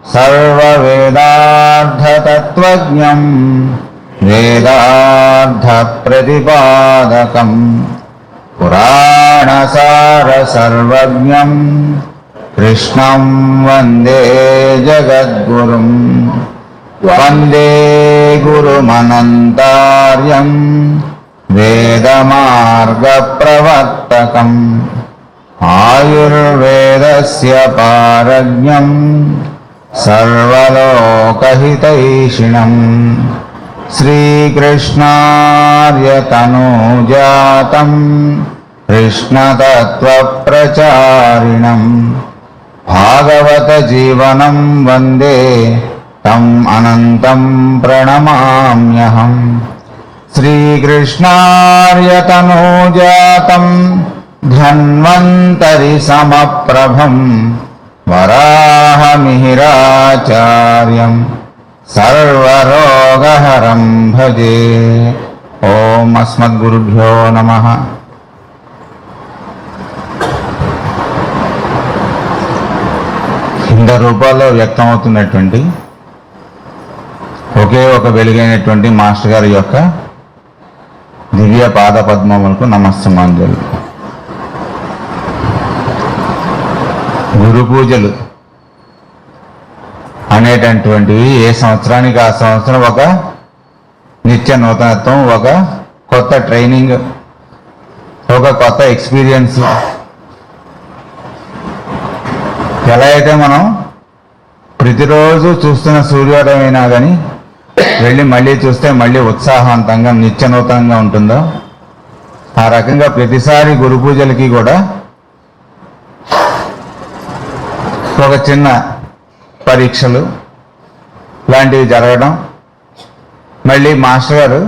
సర్వవేదార్థతత్వజ్ఞం వేదార్థప్రతిపాదకం పురాణసార సర్వజ్ఞం కృష్ణం వందే జగద్గురుం వందే గురుమనంతార్యం వేదమార్గప్రవర్తకం ఆయుర్వేదస్య పారజ్ఞం సర్వలోకహితైషిణం శ్రీకృష్ణార్యతనూజాతం కృష్ణతత్వప్రచారిణం భాగవతజీవనం వందే తం అనంతం ప్రణమామ్యహం. శ్రీకృష్ణార్యతనూజాతం ధన్వంతరి సమప్రభం వరాహమిహిరాచార్యం సర్వరోగహరం భజే. ఓం అస్మద్గురుభ్యో నమః. కింద రూపాల్లో వ్యక్తమవుతున్నటువంటి ఒకే ఒక వెలుగైనటువంటి మాస్టర్ గారి యొక్క దివ్య పాద పద్మములకు నమస్సమాంజలు. గురు పూజలు అనేటటువంటివి ఏ సంవత్సరానికి ఆ సంవత్సరం ఒక నిత్య నూతనత్వం, ఒక కొత్త ట్రైనింగ్, ఒక కొత్త ఎక్స్పీరియన్స్. ఎలా అయితే మనం ప్రతిరోజు చూస్తున్న సూర్యోదయం అయినా కానీ వెళ్ళి మళ్ళీ చూస్తే మళ్ళీ ఉత్సాహవంతంగా నిత్య నూతనంగా ఉంటుందో, ఆ రకంగా ప్రతిసారి గురు పూజలకి కూడా ఒక చిన్న పరీక్షలు లాంటివి జరగడం, మళ్ళీ మాస్టర్ గారు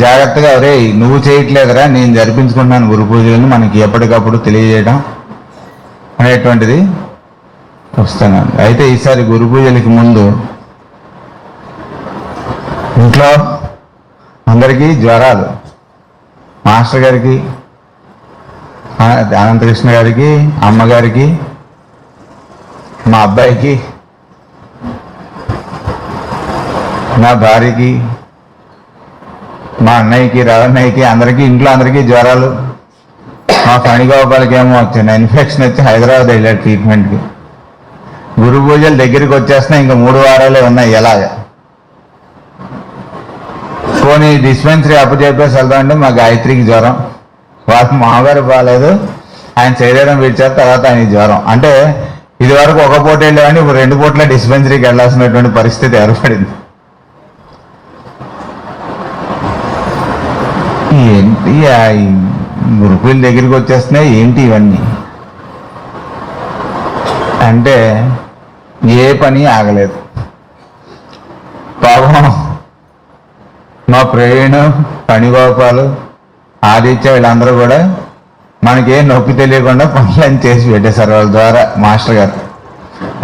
జాగ్రత్తగా ఒరే నువ్వు చేయట్లేదురా నేను జరిపించుకుంటున్నాను గురు పూజలను మనకి ఎప్పటికప్పుడు తెలియజేయడం అనేటువంటిది వస్తున్నాను. అయితే ఈసారి గురు పూజలకి ముందు ఇంట్లో అందరికీ జ్వరాలు, మాస్టర్ గారికి, అనంతకృష్ణ గారికి, అమ్మగారికి, మా అబ్బాయికి, నా భార్యకి, మా అన్నయ్యకి, రవన్నయ్యకి, అందరికీ ఇంట్లో అందరికీ జ్వరాలు. మా ఫణిగోపాలకి ఏమో వచ్చింది ఇన్ఫెక్షన్ వచ్చి హైదరాబాద్ వెళ్ళాడు ట్రీట్మెంట్కి. గురు పూజలు దగ్గరికి వచ్చేస్తున్నాయి, ఇంకా 3 వారాలే ఉన్నాయి. ఎలాగ పోనీ డిస్పెన్సరీ అప్పచెప్పేసి వెళ్దామంటే మా గాయత్రికి జ్వరం, వాళ్ళ మామగారు బాగాలేదు, ఆయన శరీరం విడిచారు, తర్వాత ఆయన జ్వరం. అంటే ఇది వరకు ఒక పూట వెళ్ళేవాడిని ఇప్పుడు 2 పూట్ల డిస్పెన్సరీకి వెళ్ళాల్సినటువంటి పరిస్థితి ఏర్పడింది. ఏంటి గురుకుల దగ్గరికి వచ్చేస్తున్నాయి ఏంటి ఇవన్నీ అంటే ఏ పని ఆగలేదు. పాపం మా ప్రవీణ్, ఫణిగోపాలు, ఆదిత్య వీళ్ళందరూ కూడా మనకేం నొప్పి తెలియకుండా పనులను చేసి పెట్టేశారు వాళ్ళ ద్వారా. మాస్టర్ గారు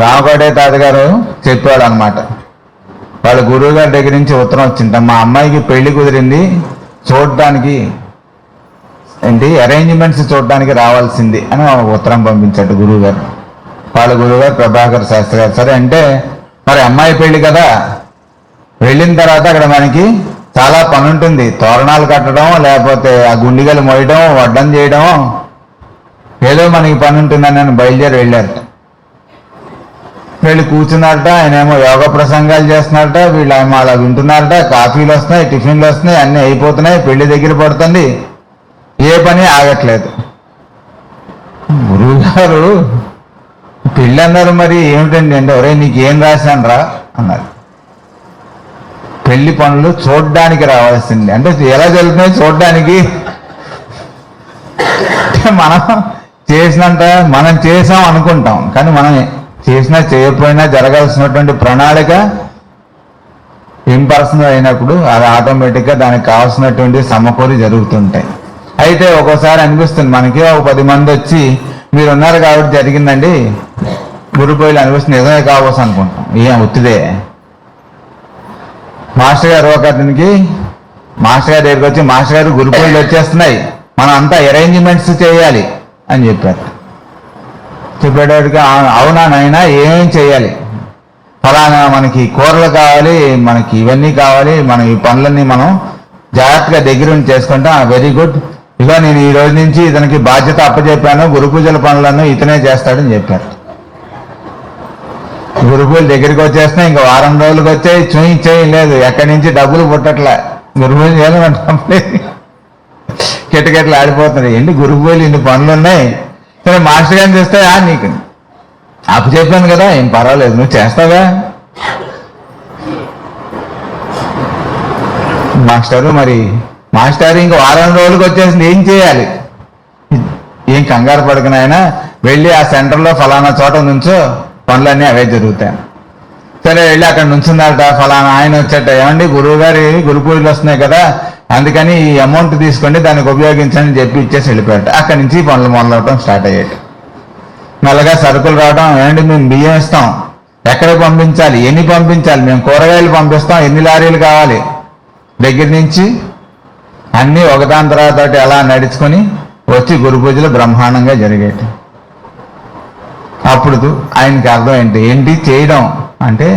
రామకోటే తాతగారు చెప్పాడు అనమాట, వాళ్ళ గురువు గారి దగ్గర నుంచి ఉత్తరం వచ్చింట, మా అమ్మాయికి పెళ్లి కుదిరింది, చూడటానికి ఏంటి అరేంజ్మెంట్స్ చూడటానికి రావాల్సింది అని ఉత్తరం పంపించాడు గురువు గారు. వాళ్ళ గురువు గారు ప్రభాకర్ శాస్త్రి గారు. సరే అంటే మరి అమ్మాయి పెళ్లి కదా, వెళ్ళిన తర్వాత అక్కడ మనకి చాలా పని ఉంటుంది, తోరణాలు కట్టడం, లేకపోతే ఆ గుండిగలు మోయడం, వడ్డం చేయడం, ఏదో మనకి పని ఉంటుందని నేను బయలుదేరి వెళ్ళారట. వెళ్ళి కూర్చున్నారట, ఆయన ఏమో యోగ ప్రసంగాలు చేస్తున్నారట, వీళ్ళేమో అలా వింటున్నారట, కాఫీలు వస్తున్నాయి, టిఫిన్లు వస్తున్నాయి, అన్నీ అయిపోతున్నాయి, పెళ్లి దగ్గర పడుతుంది, ఏ పని ఆగట్లేదు. గురువు గారు పెళ్ళి అన్నారు, మరి ఏమిటండి అంటే, ఒరే నీకేం రాశాను రా అన్నారు. పెళ్లి పనులు చూడ్డానికి రావాల్సింది అంటే ఎలా జరుగుతున్నాయి చూడ్డానికి. మనం చేసినంత మనం చేసాం అనుకుంటాం, కానీ మనం చేసినా చేయకపోయినా జరగాల్సినటువంటి ప్రణాళిక ఇంపర్సనల్ అయినప్పుడు అది ఆటోమేటిక్గా దానికి కావాల్సినటువంటి సమకూరి జరుగుతుంటాయి. అయితే ఒక్కోసారి అనిపిస్తుంది మనకి, ఒక 10 మంది వచ్చి మీరు ఉన్నారు కాబట్టి జరిగిందండి గురు పూజలు అనిపిస్తుంది, నిజమే కావచ్చు అనుకుంటాం. ఏం ఒత్తిదే. మాస్టర్ గారు ఒక అతనికి మాస్టర్ గారి దగ్గరికి వచ్చి, మాస్టర్ గారు గురు పూజలు వచ్చేస్తున్నాయి, మనం అంతా అరేంజ్మెంట్స్ చేయాలి అని చెప్పారు. చెప్పేటోడికి అవునా నాయనా ఏమేం చేయాలి, ఫలానా మనకి కూరలు కావాలి, మనకి ఇవన్నీ కావాలి, మనం ఈ పనులన్నీ మనం జాగ్రత్తగా దగ్గరుండి చేసుకుంటాం. వెరీ గుడ్, ఇగో నేను ఈ రోజు నుంచి ఇతనికి బాధ్యత అప్పచెప్పాను, గురు పూజల పనులను ఇతనే చేస్తాడని చెప్పారు. గురు పూజలు దగ్గరికి వచ్చేస్తున్నాయి, ఇంకా వారం రోజులకు వచ్చాయి, చూయించేయం లేదు, ఎక్కడి నుంచి డబ్బులు పుట్టట్లే. గురు పూజలు చేయాలంటే కిటకిటలు ఆడిపోతున్నాయి. ఏంటి గురు పూజలు ఇన్ని పనులు ఉన్నాయి, సరే మాస్టర్ గారిని చేస్తే నీకు అప్పు చెప్పాను కదా, ఏం పర్వాలేదు నువ్వు చేస్తావా. మాస్టర్ ఇంక వారం రోజులకు వచ్చేసింది, ఏం చేయాలి, ఏం కంగారు పడుకున్నాయన, వెళ్ళి ఆ సెంటర్లో ఫలానా చోట నుంచో పనులన్నీ అవే జరుగుతాయి. సరే వెళ్ళి అక్కడ నుంచుందట, ఫలానా ఆయన వచ్చాట, ఏమండి గురువు గారి గురు పూజలు వస్తున్నాయి కదా, అందుకని ఈ అమౌంట్ తీసుకోండి దానికి ఉపయోగించని చెప్పి ఇచ్చేసి వెళ్ళిపోయాట. అక్కడి నుంచి పనులు మొదలవటం స్టార్ట్ అయ్యాయి. మెల్లగా సరుకులు రావడం, ఏమండి మేము బియ్యం ఇస్తాం, ఎక్కడ పంపించాలి, ఎన్ని పంపించాలి, మేము కూరగాయలు పంపిస్తాం, ఎన్ని లారీలు కావాలి, దగ్గర నుంచి అన్నీ ఒకదాని తర్వాత అలా నడుచుకొని వచ్చి గురు పూజలు బ్రహ్మాండంగా జరిగేటి. అప్పుడు ఆయనకి అర్థం ఏంటి చేయడం అంటే,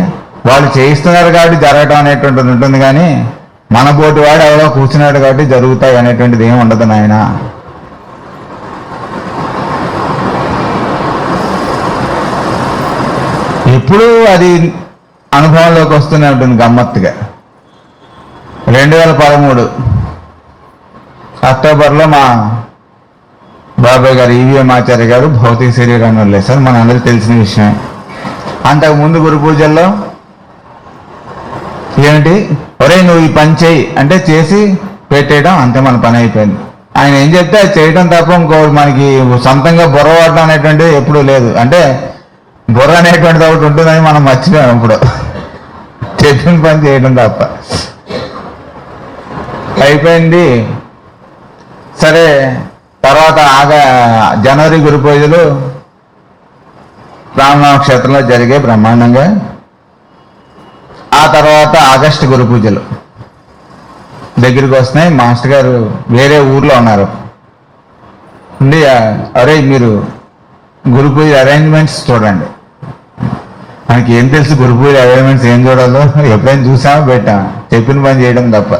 వాళ్ళు చేయిస్తున్నారు కాబట్టి జరగడం అనేటువంటిది ఉంటుంది, కానీ మన పోటీ వాడు ఎవరో కూర్చున్నాడు కాబట్టి జరుగుతాయి అనేటువంటిది ఏమి ఉండదు నాయన. ఎప్పుడు అది అనుభవంలోకి వస్తూనే ఉంటుంది గమ్మత్తుగా. 2013 అక్టోబర్లో మా బాబాయ్ గారు ఈవీఎం ఆచార్య గారు భౌతిక శరీరాన్ని వదిలేశారు, మన అందరికీ తెలిసిన విషయం. అంతకుముందు గురు పూజల్లో ఏమిటి, ఒరే నువ్వు ఈ పని చేయి అంటే చేసి పెట్టేయడం, అంతే మన పని అయిపోయింది. ఆయన ఏం చెప్తే అది చేయడం తప్ప ఇంకో మనకి సొంతంగా బుర్ర వాడడం అనేటువంటిది ఎప్పుడూ లేదు. అంటే బుర్ర అనేటువంటిది ఒకటి ఉంటుందని మనం మర్చిపోయాం, ఇప్పుడు చెప్పిన పని చేయడం తప్ప అయిపోయింది. సరే తర్వాత జనవరి గురు పూజలు రామనామ క్షేత్రంలో జరిగే బ్రహ్మాండంగా. ఆ తర్వాత ఆగస్టు గురు పూజలు దగ్గరికి వస్తున్నాయి. మాస్టర్ గారు వేరే ఊర్లో ఉన్నారు ఉండి, అరే మీరు గురు పూజ అరేంజ్మెంట్స్ చూడండి. మనకి ఏం తెలుసు గురు పూజ అరేంజ్మెంట్స్ ఏం చూడాలో, ఎప్పుడైనా చూసామో పెట్టాం, చెప్పిన పని చేయడం తప్ప.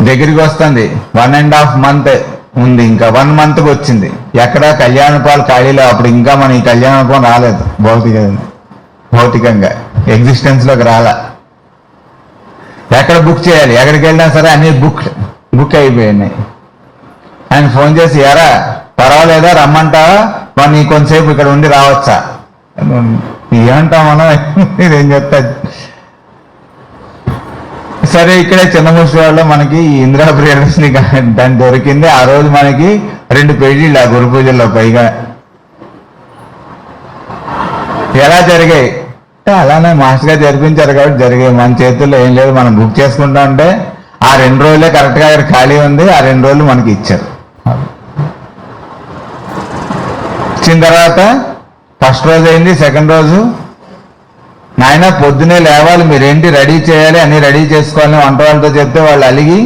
దగ్గరికి వస్తుంది, 1.5 month ఉంది, ఇంకా 1 monthకి వచ్చింది. ఎక్కడ కళ్యాణపాలు ఖాళీలో, అప్పుడు ఇంకా మన ఈ కళ్యాణపం రాలేదు, భౌతికంగా ఎగ్జిస్టెన్స్లోకి రాలా. ఎక్కడ బుక్ చేయాలి, ఎక్కడికి వెళ్ళినా సరే అన్ని బుక్ అయిపోయినాయి. ఆయన ఫోన్ చేసి, ఎరా పర్వాలేదా రమ్మంటావా, మరి నీ కొంతసేపు ఇక్కడ ఉండి రావచ్చా, ఏమంటాం మనం, ఇదేం చెప్తా. సరే ఇక్కడే చిన్న ముష్టివాడలో మనకి ఇందిరా ప్రియదర్శిని దాన్ని దొరికింది. ఆ రోజు మనకి 2 పేజీలు ఆ గురు పూజల్లో పైగా ఎలా జరిగాయి అలానే మాస్టర్ గారు జరిపించారు కాబట్టి జరిగాయి. మన చేతుల్లో ఏం లేదు, మనం బుక్ చేసుకుంటా ఉంటే ఆ 2 రోజులే కరెక్ట్గా అక్కడ ఖాళీ ఉంది, ఆ 2 రోజులు మనకి ఇచ్చారు. ఇచ్చిన తర్వాత ఫస్ట్ రోజు అయింది. సెకండ్ రోజు నాయన పొద్దునే లేవాలి, మీరేంటి రెడీ చేయాలి, అన్ని రెడీ చేసుకోవాలని వంట వాళ్ళతో చెప్తే వాళ్ళు అలిగి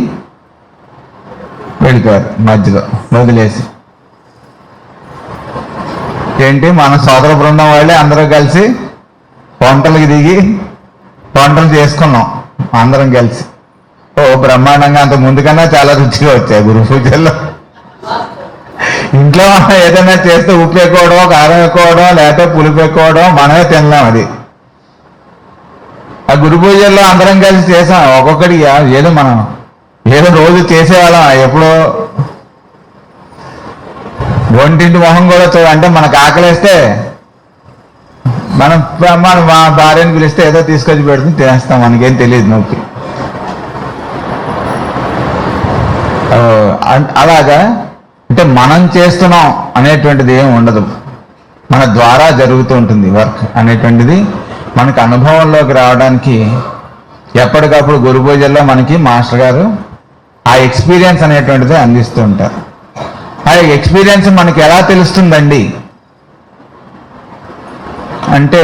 వెళ్ళిపోయారు, మధ్యలో వదిలేసి. ఏంటి మన సోదర బృందం వాళ్ళే అందరూ కలిసి వంటలకి దిగి వంటలు చేసుకున్నాం అందరం కలిసి. బ్రహ్మాండంగా అంత ముందు కన్నా చాలా రుచిగా వచ్చాయి గురు పూజల్లో. ఇంట్లో మనం ఏదైనా చేస్తే ఉప్పు ఎక్కువడం, కారం ఎక్కువడం, లేకపోతే పులుపు ఎక్కువడం మనమే తినలేం. అది ఆ గురు పూజల్లో అందరం కలిసి చేసాం. ఒక్కొక్కడికి ఏదో రోజు చేసేవాళ్ళం, ఎప్పుడో ఒంటింటి మొహం కూడా అంటే మనకు ఆకలేస్తే మనం మా భార్యను పిలిస్తే ఏదో తీసుకొచ్చి పెడుతుంది, తినేస్తాం, మనకేం తెలియదు నొప్పి. అలాగా అంటే మనం చేస్తున్నాం అనేటువంటిది ఏం ఉండదు, మన ద్వారా జరుగుతూ ఉంటుంది వర్క్ అనేటువంటిది. మనకు అనుభవంలోకి రావడానికి ఎప్పటికప్పుడు గురు పూజల్లో మనకి మాస్టర్ గారు ఆ ఎక్స్పీరియన్స్ అనేటువంటిది అందిస్తూ ఉంటారు. ఆ ఎక్స్పీరియన్స్ మనకి ఎలా తెలుస్తుందండి అంటే,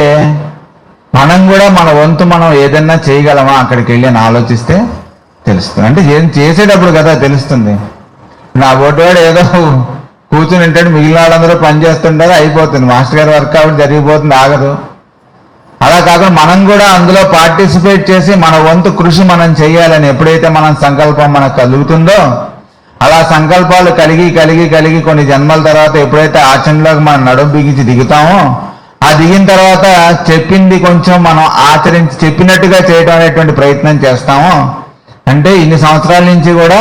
మనం కూడా మన వంతు మనం ఏదైనా చేయగలమా అక్కడికి వెళ్ళి అని ఆలోచిస్తే తెలుస్తుంది. అంటే ఏం చేసేటప్పుడు కదా తెలుస్తుంది. నా బొట్టువాడు ఏదో కూర్చుని ఉంటాడు, మిగిలిన వాళ్ళందరూ పని చేస్తుంటారు, అయిపోతుంది. మాస్టర్ గారి వర్క్ కాబట్టి జరిగిపోతుంది, ఆగదు. అలా కాకుండా మనం కూడా అందులో పార్టిసిపేట్ చేసి మన వంతు కృషి మనం చేయాలని ఎప్పుడైతే మనం సంకల్పం మనకు కలుగుతుందో, అలా సంకల్పాలు కలిగి కలిగి కలిగి కొన్ని జన్మల తర్వాత ఎప్పుడైతే ఆచరణలోకి మనం నడుం బిగించి దిగుతామో, ఆ దిగిన తర్వాత చెప్పింది కొంచెం మనం ఆచరించి చెప్పినట్టుగా చేయడం అనేటువంటి ప్రయత్నం చేస్తామో, అంటే ఇన్ని సంవత్సరాల నుంచి కూడా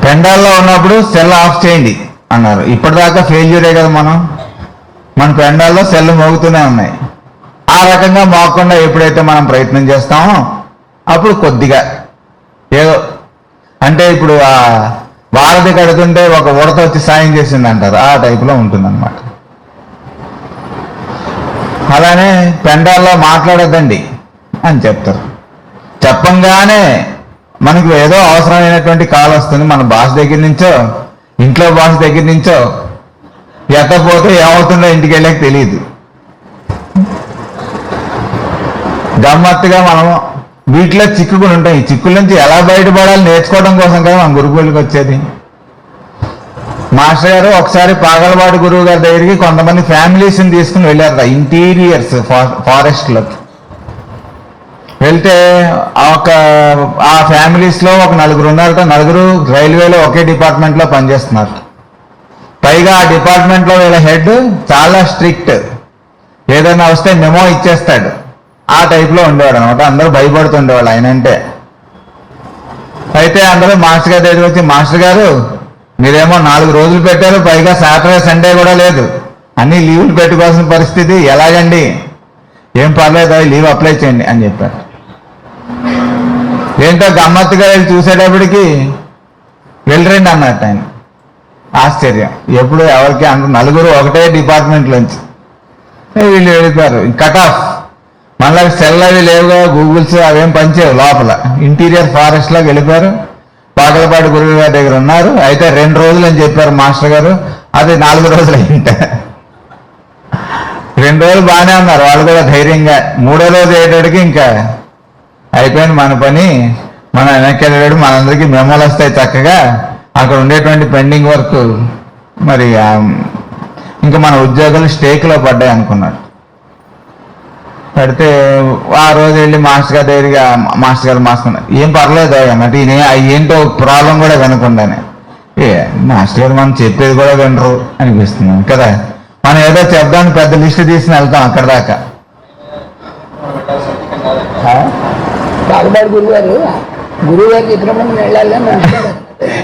పెండాల్లో ఉన్నప్పుడు సెల్ ఆఫ్ చేయండి అన్నారు. ఇప్పటిదాకా ఫెయిల్యూరే కదా మన పెండాల్లో సెల్ మోగుతూనే ఉన్నాయి. ఆ రకంగా మోగకుండా ఎప్పుడైతే మనం ప్రయత్నం చేస్తామో అప్పుడు కొద్దిగా ఏదో, అంటే ఇప్పుడు ఆ వారధి కడుతుంటే ఒక ఉడత వచ్చి సాయం చేసింది అంటారు, ఆ టైపులో ఉంటుందన్నమాట. అలానే పెండాల్లో మాట్లాడొద్దండి అని చెప్తారు. చెప్పంగానే మనకు ఏదో అవసరమైనటువంటి కాల్ వస్తుంది, మన బాస్ దగ్గర నుంచో ఇంట్లో బాస్ దగ్గర నుంచో. ఎత్తపోతే ఏమవుతుందో ఇంటికి వెళ్ళాక తెలియదు. గమ్మత్తుగా మనం వీటిలో చిక్కుకుని ఉంటాం. ఈ చిక్కుల నుంచి ఎలా బయటపడాలి నేర్చుకోవడం కోసం కదా మనం గురుకులకి వచ్చేది. మాస్టర్ గారు ఒకసారి పాగలవాడి గురువు గారి దగ్గరికి కొంతమంది ఫ్యామిలీస్ని తీసుకుని వెళ్ళారు ఇంటీరియర్స్ ఫారెస్ట్లోకి. వెళ్తే ఆ ఫ్యామిలీస్లో ఒక నలుగురు ఉన్నారట. నలుగురు రైల్వేలో ఒకే డిపార్ట్మెంట్లో పనిచేస్తున్నారు. పైగా ఆ డిపార్ట్మెంట్లో వీళ్ళ హెడ్ చాలా స్ట్రిక్ట్, ఏదైనా వస్తే మెమో ఇచ్చేస్తాడు, ఆ టైప్లో ఉండేవాడు అనమాట. అందరూ భయపడుతుండేవాళ్ళు ఆయన అంటే. అయితే అందరూ మాస్టర్ గారి దగ్గరికి వచ్చి, మాస్టర్ గారు మీరేమో 4 రోజులు పెట్టారు, పైగా సాటర్డే సండే కూడా లేదు, అన్ని లీవులు పెట్టుకోవాల్సిన పరిస్థితి, ఎలాగండి? ఏం పర్లేదు, లీవ్ అప్లై చేయండి అని చెప్పారు. ఏంటో గమ్మత్తుగా వెళ్ళి చూసేటప్పటికి వెళ్ళరండి అన్నట్టు ఆయన. ఆశ్చర్యం, ఎప్పుడు ఎవరికి అందరూ నలుగురు ఒకటే డిపార్ట్మెంట్లోంచి వీళ్ళు వెళ్ళిపోయారు. Cut off. మళ్ళీ సెల్ అవి లేవుగా, గూగుల్స్ అవేం పనిచేయవు లోపల. ఇంటీరియర్ ఫారెస్ట్లోకి వెళ్ళిపోయారు. పాగలపాటి గురువు గారి దగ్గర ఉన్నారు. అయితే 2 రోజులు అని చెప్పారు మాస్టర్ గారు, అది 4 రోజులు అయింట. 2 రోజులు బాగానే ఉన్నారు వాళ్ళు కూడా ధైర్యంగా. 3వ రోజు అయ్యేటడికి ఇంకా అయిపోయింది మన పని, మనం వెనక్కి వెళ్ళాడు, మనందరికీ మెమోలు వస్తాయి చక్కగా, అక్కడ ఉండేటువంటి పెండింగ్ వర్క్ మరి ఇంకా మన ఉద్యోగాలు స్టేక్లో పడ్డాయి అనుకున్నాడు. పడితే ఆ రోజు వెళ్ళి మాస్టర్ గారి దగ్గరగా, మాస్టర్ గారు ఏం పర్లేదు అన్నట్టు, ఈయన ఏంటో ప్రాబ్లం కూడా వినకుండానే, మాస్టర్ గారు మనం చెప్పేది కూడా వినరు అనిపిస్తుంది కదా. మనం ఏదో చెప్దామని పెద్ద లిస్ట్ తీసుకుని వెళ్తాం అక్కడ దాకా. గురువు గారు చెప్పినప్పుడు వెళ్ళాలి.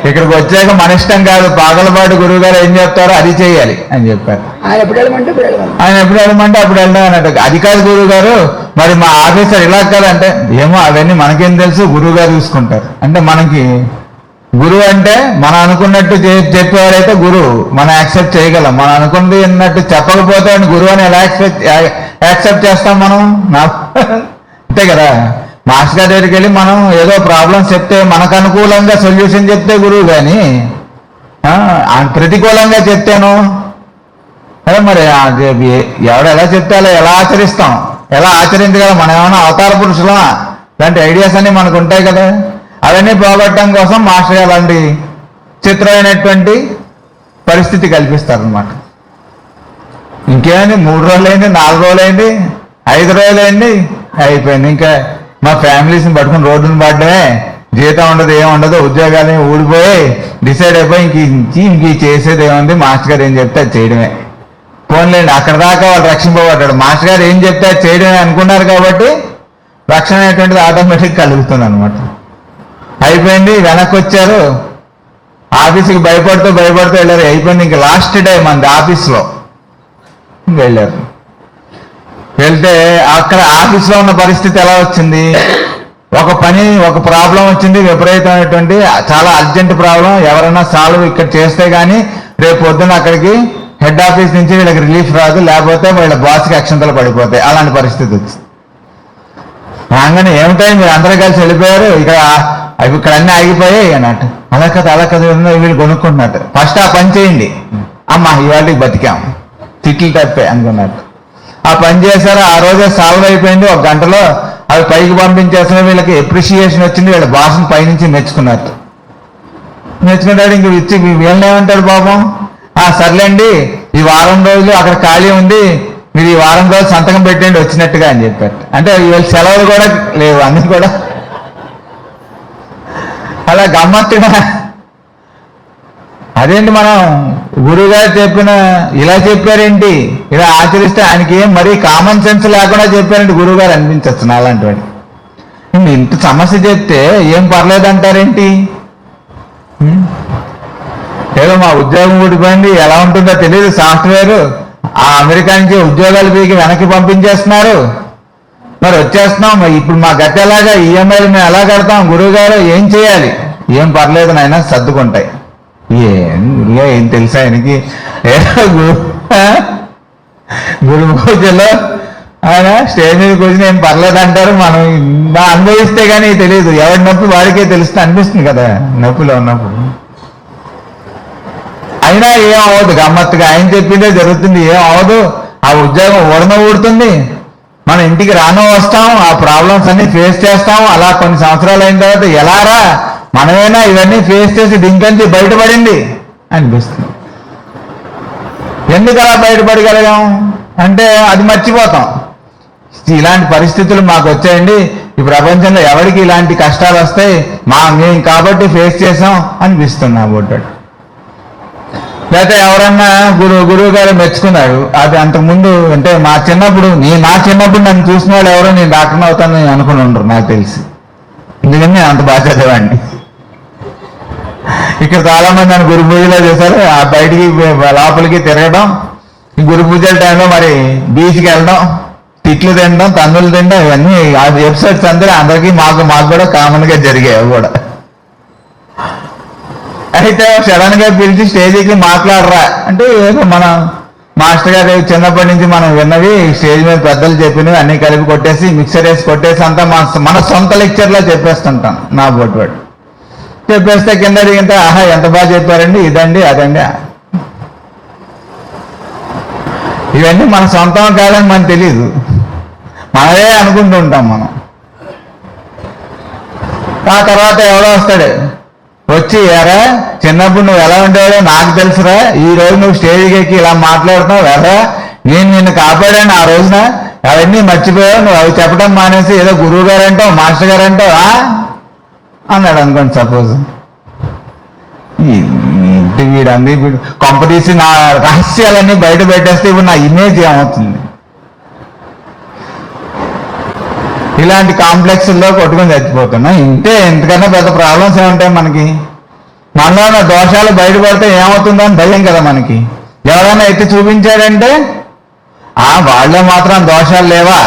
ఇక్కడికి వచ్చాక మన ఇష్టం కాదు, పాగలపాటి గురువు గారు ఏం చెప్తారో అది చేయాలి అని చెప్పారు. ఆయన ఎప్పుడు వెళ్ళమంటే అప్పుడు వెళ్దాం అన్నట్టు. అది కాదు గురువు గారు, మరి మా ఆఫీసర్ ఇలా కాదంటే, ఏమో అవన్నీ మనకేం తెలుసు, గురువు గారు చూసుకుంటారు. అంటే మనకి గురువు అంటే మనం అనుకున్నట్టు చెప్పేవాడైతే గురువు మనం యాక్సెప్ట్ చేయగలం. మనం అనుకున్నది అన్నట్టు చెప్పకపోతే గురువు అని ఎలా యాక్సెప్ట్ చేస్తాం మనం? అంతే కదా. మాస్టర్ గారి దగ్గరికి వెళ్ళి మనం ఏదో ప్రాబ్లమ్స్ చెప్తే, మనకు అనుకూలంగా సొల్యూషన్ చెప్తే గురువు, కానీ ప్రతికూలంగా చెప్తాను మరి ఎవడు ఎలా చెప్తే అలా ఎలా ఆచరిస్తాం, ఎలా ఆచరించగలం? మనం ఏమైనా అవతార పురుషులా? ఇలాంటి ఐడియాస్ అన్ని మనకు ఉంటాయి కదా. అవన్నీ పోగొట్టడం కోసం మాస్టర్ గారు అలాంటి చిత్రమైనటువంటి పరిస్థితి కల్పిస్తారనమాట. ఇంకేమైంది, 3 రోజులైంది, 4 రోజులైంది, 5 రోజులైంది, అయిపోయింది. ఇంకా మా ఫ్యామిలీస్ని పట్టుకుని రోడ్డును పడ్డమే, జీతం ఉండదు, ఏముండదు, ఉద్యోగాలు ఊడిపోయి డిసైడ్ అయిపోయి ఇంక చేసేది ఏముంది, మాస్టర్ గారు ఏం చెప్తే అది చేయడమే. పోన్లేండి, అక్కడ దాకా వాళ్ళు రక్షింపబడ్డాడు. మాస్టర్ గారు ఏం చెప్తే అది చేయడమే అనుకున్నారు కాబట్టి రక్షణ అనేటువంటిది ఆటోమేటిక్ కలుగుతుంది అనమాట. అయిపోయింది, వెనక్కి వచ్చారు, ఆఫీస్కి భయపడుతూ వెళ్ళారు. అయిపోయింది, ఇంకా లాస్ట్ టైం అంది ఆఫీస్లో వెళ్ళారు. వెళ్తే అక్కడ ఆఫీస్లో ఉన్న పరిస్థితి ఎలా వచ్చింది? ఒక ప్రాబ్లం వచ్చింది, విపరీతమైనటువంటి చాలా అర్జెంట్ ప్రాబ్లం. ఎవరైనా సాల్వ్ ఇక్కడ చేస్తే కానీ రేపు పొద్దున్న అక్కడికి హెడ్ ఆఫీస్ నుంచి వీళ్ళకి రిలీఫ్ రాదు, లేకపోతే వీళ్ళ బాస్కి అక్షంతలు పడిపోతాయి. అలాంటి పరిస్థితి వచ్చింది. రాగానే ఏమిటాయి మీరు అందరూ కలిసి వెళ్ళిపోయారు, ఇక్కడ అన్నీ ఆగిపోయాయి అన్నట్టు. అలా కదా వీళ్ళు కొనుక్కుంటున్నట్టు. ఫస్ట్ ఆ పని చేయండి, అమ్మా ఇవాళకి బతికాం, తిట్లు తప్పే అనుకున్నట్టు. ఆ పని చేశారు, ఆ రోజే సాల్వ్ అయిపోయింది. 1 గంటలో అవి పైకి పంపించేసిన వీళ్ళకి ఎప్రిషియేషన్ వచ్చింది, వీళ్ళ బాస్ని పైనుంచి మెచ్చుకున్నట్టు. మెచ్చుకుంటాడు. ఇంక ఇచ్చి వీళ్ళని ఏమంటాడు పాపం, సర్లేండి ఈ వారం రోజులు అక్కడ ఖాళీ ఉంది, మీరు ఈ వారం రోజులు సంతకం పెట్టండి వచ్చినట్టుగా అని చెప్పారు. అంటే వీళ్ళ సెలవులు కూడా లేవు, అన్ని కూడా అలా గమ్మత్తుగా. అదేంటి మనం గురువు గారు చెప్పిన ఇలా చెప్పారేంటి, ఇలా ఆచరిస్తే ఆయనకి ఏం మరీ కామన్ సెన్స్ లేకుండా చెప్పారంటే గురువు గారు అనిపించచ్చు నాలాంటి వాడికి. ఇంత సమస్య చెప్తే ఏం పర్లేదంటారేంటి? ఏదో మా ఉద్యోగం ఊడిపోయింది, ఎలా ఉంటుందో తెలియదు, సాఫ్ట్వేర్ ఆ అమెరికా నుంచి ఉద్యోగాలు పీకి వెనక్కి పంపించేస్తున్నారు, మరి వచ్చేస్తున్నాం, ఇప్పుడు మా గతి ఎలాగా, ఈఎంఐలు మేము ఎలా కడతాం, గురువు గారు ఏం చేయాలి? ఏం పర్లేదు నాయన సర్దుకుంటాయి. ఏం తెలుసా ఆయనకి? గురు పూజలో ఆయన స్టేజ్ మీద కూర్చొని ఏం పర్లేదు అంటారు, మనం అనుభవిస్తే కానీ తెలియదు, ఎవరి నొప్పి వాడికే తెలుస్తే అనిపిస్తుంది కదా నొప్పిలో ఉన్నప్పుడు. అయినా ఏం అవ్వదు, గమ్మత్తుగా ఆయన చెప్పిందే జరుగుతుంది, ఏం అవ్వదు, ఆ ఉద్యోగం ఊడుతుంది, మన ఇంటికి రాను వస్తాం, ఆ ప్రాబ్లమ్స్ అన్ని ఫేస్ చేస్తాం. అలా కొన్ని సంవత్సరాలు అయిన తర్వాత ఎలారా మనమేనా ఇవన్నీ ఫేస్ చేసి దీంట్లోంచి బయటపడింది అనిపిస్తుంది. ఎందుకు అలా బయటపడగలిగాం అంటే అది మర్చిపోతాం. ఇలాంటి పరిస్థితులు మాకు వచ్చాయండి, ఈ ప్రపంచంలో ఎవరికి ఇలాంటి కష్టాలు వస్తాయి, మేము కాబట్టి ఫేస్ చేసాం అనిపిస్తుంది నా బోటాడు. లేకపోతే ఎవరన్నా గురువు గారు మెచ్చుకున్నాడు, అది అంతకుముందు అంటే నా చిన్నప్పుడు నన్ను చూసిన వాళ్ళు ఎవరో నేను డాక్టర్ని అవుతానని అనుకుని ఉండరు నాకు తెలిసి, ఎందుకంటే నేను అంత బాగా చదివాండి. ఇక్కడ చాలా మంది నన్ను గురు పూజలో చేశారు, ఆ బయటికి లోపలికి తిరగడం, ఈ గురు పూజల టైంలో మరి బీచ్కి వెళ్ళడం, తిట్లు తినడం, తన్నులు తినడం, ఇవన్నీ ఎపిసోడ్స్ అందరికీ మాకు కూడా కామన్గా జరిగాయి అవి కూడా. అయితే సడన్ గా పిలిచి స్టేజీకి మాట్లాడరా అంటే ఏదో మన మాస్టర్ గారు చిన్నప్పటి నుంచి మనం విన్నవి స్టేజ్ మీద పెద్దలు చెప్పినవి అన్ని కలిపి కొట్టేసి మిక్సర్ వేసి కొట్టేసి అంతా మన సొంత లెక్చర్లా చెప్పేస్తుంటాం. నా బొట్టువాడు చెప్పేస్తే కింద దిగింటే ఎంత బాగా చెప్పారండి, ఇదండి అదండి, ఇవన్నీ మన సొంతం కాదని మనకు తెలీదు, మనదే అనుకుంటూ ఉంటాం మనం. ఆ తర్వాత ఎవడో వస్తాడు వచ్చి, ఎరా చిన్నప్పుడు నువ్వు ఎలా ఉండేవాడో నాకు తెలుసురా, ఈ రోజు నువ్వు స్టేజ్కి ఎక్కి ఇలా మాట్లాడుతున్నావు, ఎరా నేను నిన్ను కాపాడాను ఆ రోజున, అవన్నీ మర్చిపోయావు, నువ్వు అవి చెప్పడం మానేసి ఏదో గురువు గారు అంటావు మాస్టర్ గారు అంటావు అన్నాడు అనుకోండి. సపోజ్ వీడు కొంపదీసి నా రహస్యాలన్నీ బయట పెట్టేస్తే ఇప్పుడు నా ఇమేజ్ ఏమవుతుంది? ఇలాంటి కాంప్లెక్స్లో కొట్టుకొని చచ్చిపోతున్నాం. ఇంతకన్నా పెద్ద ప్రాబ్లమ్స్ ఏముంటాయి మనకి? మనలో ఉన్న దోషాలు బయటపడితే ఏమవుతుందో అని భయం కదా మనకి. ఎవరైనా ఎత్తి చూపించాడంటే వాళ్ళే మాత్రం దోషాలు లేవా,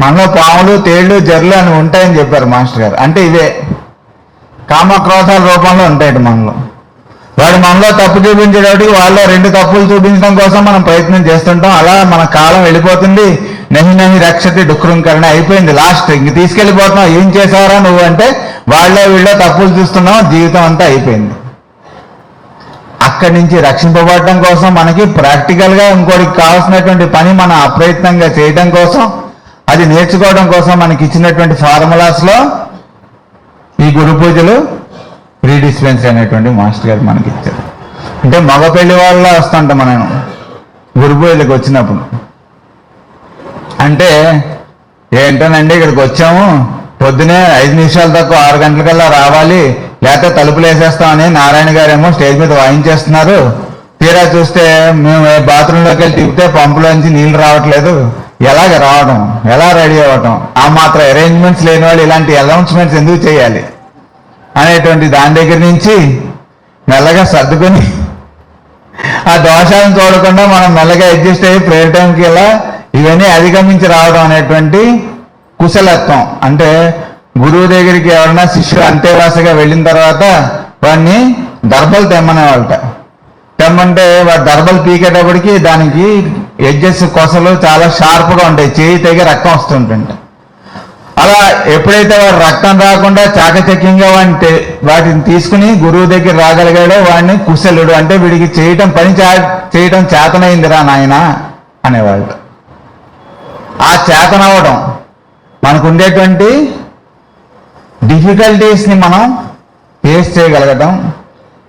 మనలో పాములు తేళ్లు జర్లు అని ఉంటాయని చెప్పారు మాస్టర్ గారు. అంటే ఇవే కామక్రోధాల రూపంలో ఉంటాయి మనలో. వాడు మనలో తప్పు చూపించేటప్పటికి వాళ్ళలో 2 తప్పులు చూపించడం కోసం మనం ప్రయత్నం చేస్తుంటాం. అలా మన కాలం వెళ్ళిపోతుంది. నహి రక్షతి డుక్రంకరణ అయిపోయింది. లాస్ట్ ఇంక తీసుకెళ్ళిపోతున్నావు, ఏం చేసావరా నువ్వు అంటే వీళ్ళో తప్పులు చూస్తున్నావు, జీవితం అంతా అయిపోయింది. అక్కడి నుంచి రక్షింపబడటం కోసం మనకి ప్రాక్టికల్గా ఇంకోటికి కావాల్సినటువంటి పని మనం అప్రయత్నంగా చేయడం కోసం, అది నేర్చుకోవడం కోసం మనకి ఇచ్చినటువంటి ఫార్ములాస్లో ఈ గురు పూజలు ప్రీ డిస్పెన్స్ అనేటువంటి మాస్టర్ గారు మనకి ఇచ్చారు. అంటే మగ పెళ్లి వాళ్ళ వస్తుంటాం మనం గురు పూజలకు వచ్చినప్పుడు. అంటే ఏంటోనండి ఇక్కడికి వచ్చాము, పొద్దునే 5 నిమిషాలు తక్కువ 6 గంటలకల్లా రావాలి, లేకపోతే తలుపులు వేసేస్తామని నారాయణ గారేమో స్టేజ్ మీద వాయించేస్తున్నారు. తీరా చూస్తే మేము బాత్రూంలోకి వెళ్ళి తిప్పితే పంపులోంచి నీళ్లు రావట్లేదు, ఎలాగ రావడం, ఎలా రెడీ అవ్వటం, ఆ మాత్రం అరేంజ్మెంట్స్ లేని వాళ్ళు ఇలాంటి అనౌన్స్మెంట్స్ ఎందుకు చేయాలి అనేటువంటి దాని దగ్గర నుంచి మెల్లగా సర్దుకొని ఆ దోషాలను చూడకుండా మనం మెల్లగా అడ్జస్ట్ అయ్యి ప్రేయర్ టైంకి ఇలా ఇవన్నీ అధిగమించి రావడం అనేటువంటి కుశలత్వం. అంటే గురువు దగ్గరికి ఎవరైనా శిష్యుడు అంతేవాసగా వెళ్ళిన తర్వాత వాడిని దర్భలు తెమ్మనేవాళ్ళట. తెమ్మంటే వాడు దర్భలు పీకేటప్పటికి దానికి ఎడ్జెస్ కొసలు చాలా షార్ప్గా ఉంటాయి, చేయి తెగే రక్తం వస్తుంటుంట. అలా ఎప్పుడైతే వాడు రక్తం రాకుండా చాకచక్యంగా వాటిని తీసుకుని గురువు దగ్గర రాగలిగాడో వాడిని కుశలుడు, అంటే వీడికి పని చేయటం చేతనైందిరా నాయన అనేవాళ్ళు. ఆ చేతనవ్వడం మనకు ఉండేటువంటి డిఫికల్టీస్ని మనం ఫేస్ చేయగలగటం,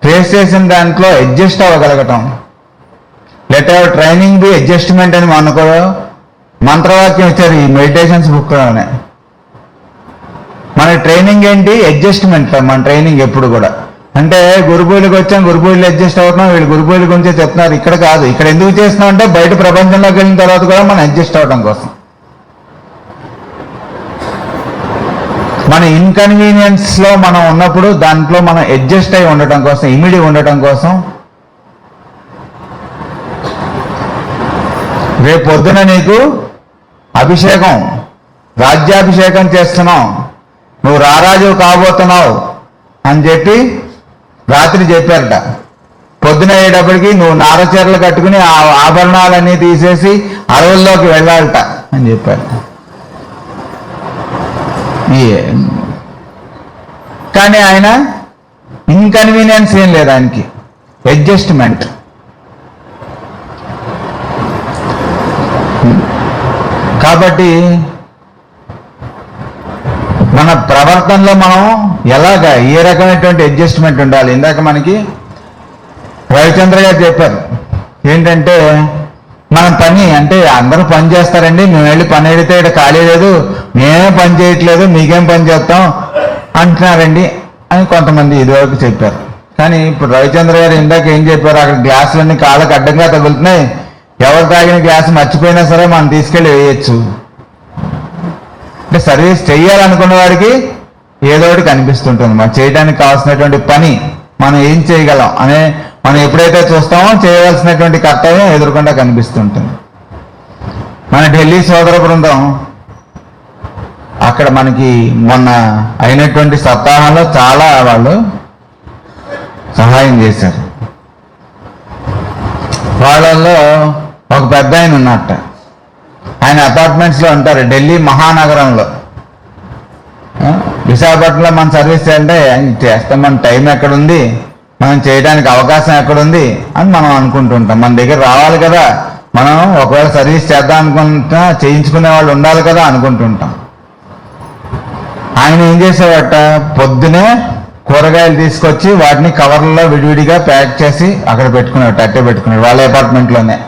ఫేస్ చేసిన దాంట్లో అడ్జస్ట్ అవ్వగలగటం. Let our training be adjustment అని మనకు మంత్రవాక్యం ఇచ్చారు ఈ మెడిటేషన్స్ బుక్లోనే. మన ట్రైనింగ్ ఏంటి? అడ్జస్ట్మెంట్. మన ట్రైనింగ్ ఎప్పుడు కూడా అంటే గురుపూజలకు వచ్చాం, గురుపూజలు అడ్జస్ట్ అవుతున్నాం, వీళ్ళు గురుపూజల గురించే చెప్తున్నారు. ఇక్కడ కాదు. ఇక్కడ ఎందుకు చేస్తున్నాం అంటే బయట ప్రపంచంలోకి వెళ్ళిన తర్వాత కూడా మనం అడ్జస్ట్ అవడం కోసం, మన ఇన్కన్వీనియన్స్ లో మనం ఉన్నప్పుడు దాంట్లో మనం అడ్జస్ట్ అయి ఉండటం కోసం, ఇమిడి ఉండటం కోసం. రేపు పొద్దున నీకు అభిషేకం, రాజ్యాభిషేకం చేస్తున్నావు, నువ్వు రారాజు కాబోతున్నావు అని చెప్పి రాత్రి చెప్పారట. పొద్దున అయ్యేటప్పటికి నువ్వు నారచీరలు కట్టుకుని ఆ ఆభరణాలన్నీ తీసేసి అడవుల్లోకి వెళ్ళాలట అని చెప్పారు. కానీ ఆయన ఇన్కన్వీనియన్స్ ఏం లేదు ఆయనకి, అడ్జస్ట్మెంట్. కాబట్టి మన ప్రవర్తనలో మనం ఎలాగా ఏ రకమైనటువంటి అడ్జస్ట్మెంట్ ఉండాలి. ఇందాక మనకి రవిచంద్ర గారు చెప్పారు ఏంటంటే, మనం పని అంటే అందరూ పని చేస్తారండి, మేము వెళ్ళి పని అడిగితే ఇక్కడ ఖాళీ లేదు, మేమే పని చేయట్లేదు, మీకేం పని చేస్తాం అంటున్నారండి అని కొంతమంది ఇదివరకు చెప్పారు. కానీ ఇప్పుడు రవిచంద్ర గారు ఇందాక ఏం చెప్పారు, అక్కడ గ్లాసులన్నీ కాళ్ళకు అడ్డంగా తగులుతున్నాయి, ఎవరు తాగిన గ్లాస్ మర్చిపోయినా సరే మనం తీసుకెళ్ళి వేయచ్చు. అంటే సర్వీస్ చెయ్యాలనుకున్న వాడికి ఏదో ఒకటి కనిపిస్తుంటుంది. మనం చేయడానికి కావాల్సినటువంటి పని మనం ఏం చేయగలం అనే మనం ఎప్పుడైతే చూస్తామో చేయవలసినటువంటి కర్తవ్యం ఎదురుకుండా కనిపిస్తుంటుంది. మన ఢిల్లీ సోదర బృందం అక్కడ మనకి మొన్న అయినటువంటి సప్తాహంలో చాలా వాళ్ళు సహాయం చేశారు. వాళ్ళల్లో ఒక పెద్ద ఆయన ఉన్నట్ట, ఆయన అపార్ట్మెంట్స్లో ఉంటారు ఢిల్లీ మహానగరంలో. విశాఖపట్నంలో మనం సర్వీస్ చేయాలంటే చేస్తాం, మన టైం ఎక్కడుంది, మనం చేయడానికి అవకాశం ఎక్కడుంది అని మనం అనుకుంటుంటాం. మన దగ్గర రావాలి కదా, మనం ఒకవేళ సర్వీస్ చేద్దాం అనుకుంటా చేయించుకునే వాళ్ళు ఉండాలి కదా అనుకుంటుంటాం. ఆయన ఏం చేసేవాట, పొద్దునే కూరగాయలు తీసుకొచ్చి వాటిని కవర్లలో విడివిడిగా ప్యాక్ చేసి అక్కడ పెట్టుకునేవాడు, అట్టే పెట్టుకునేవాడు వాళ్ళ అపార్ట్మెంట్లోనే.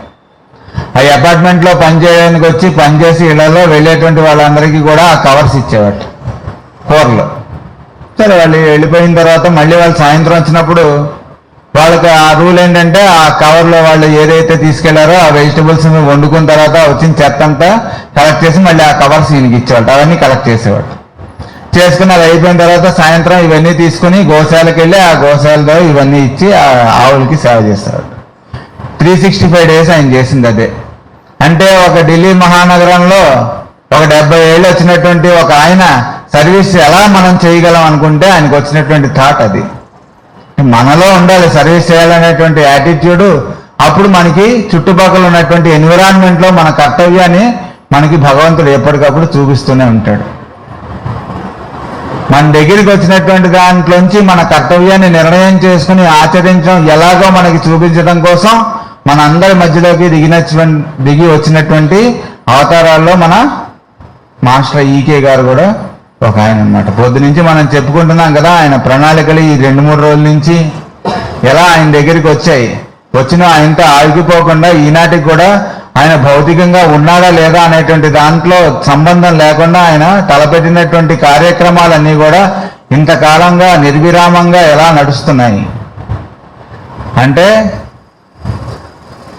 ఆ అపార్ట్మెంట్లో పనిచేయడానికి వచ్చి పనిచేసి ఇళ్లలో వెళ్ళేటువంటి వాళ్ళందరికీ కూడా ఆ కవర్స్ ఇచ్చేవాడు కూరలు. సరే వాళ్ళు వెళ్ళిపోయిన తర్వాత మళ్ళీ వాళ్ళు సాయంత్రం వచ్చినప్పుడు వాళ్ళకి ఆ రూల్ ఏంటంటే ఆ కవర్లో వాళ్ళు ఏదైతే తీసుకెళ్లారో ఆ వెజిటబుల్స్ వండుకున్న తర్వాత వచ్చిన చెత్త అంతా కలెక్ట్ చేసి మళ్ళీ ఆ కవర్స్ ఈయనకి ఇచ్చేవాడు, అవన్నీ కలెక్ట్ చేసేవాడు. చేసుకుని అది అయిపోయిన తర్వాత సాయంత్రం ఇవన్నీ తీసుకుని గోశాలకు వెళ్ళి ఆ గోశాలలో ఇవన్నీ ఇచ్చి ఆ ఆవులకి సేవ చేసేవాడు. 365 days ఆయన చేసింది అదే. అంటే ఒక ఢిల్లీ మహానగరంలో ఒక 70 ఏళ్ళు వచ్చినటువంటి ఒక ఆయన సర్వీస్ ఎలా మనం చేయగలం అనుకుంటే ఆయనకు వచ్చినటువంటి థాట్ అది. మనలో ఉండాలి సర్వీస్ చేయాలనేటువంటి యాటిట్యూడ్. అప్పుడు మనకి చుట్టుపక్కల ఉన్నటువంటి ఎన్విరాన్మెంట్లో మన కర్తవ్యాన్ని మనకి భగవంతుడు ఎప్పటికప్పుడు చూపిస్తూనే ఉంటాడు. మన దగ్గరికి వచ్చినటువంటి దాంట్లోంచి మన కర్తవ్యాన్ని నిర్ణయం చేసుకుని ఆచరించడం ఎలాగో మనకి చూపించడం కోసం మన అందరి మధ్యలోకి దిగి వచ్చినటువంటి అవతారాల్లో మన మాస్టర్ ఈకే గారు కూడా ఒక ఆయన అన్నమాట. పొద్దు నుంచి మనం చెప్పుకుంటున్నాం కదా ఆయన ప్రణాళికలు ఈ 2-3 రోజుల నుంచి ఎలా ఆయన దగ్గరికి వచ్చాయి. వచ్చిన ఆయనతో ఆగిపోకుండా ఈనాటికి కూడా ఆయన భౌతికంగా ఉన్నాడా లేదా అనేటువంటి దాంట్లో సంబంధం లేకుండా ఆయన తలపెట్టినటువంటి కార్యక్రమాలన్నీ కూడా ఇంతకాలంగా నిర్విరామంగా ఎలా నడుస్తున్నాయి అంటే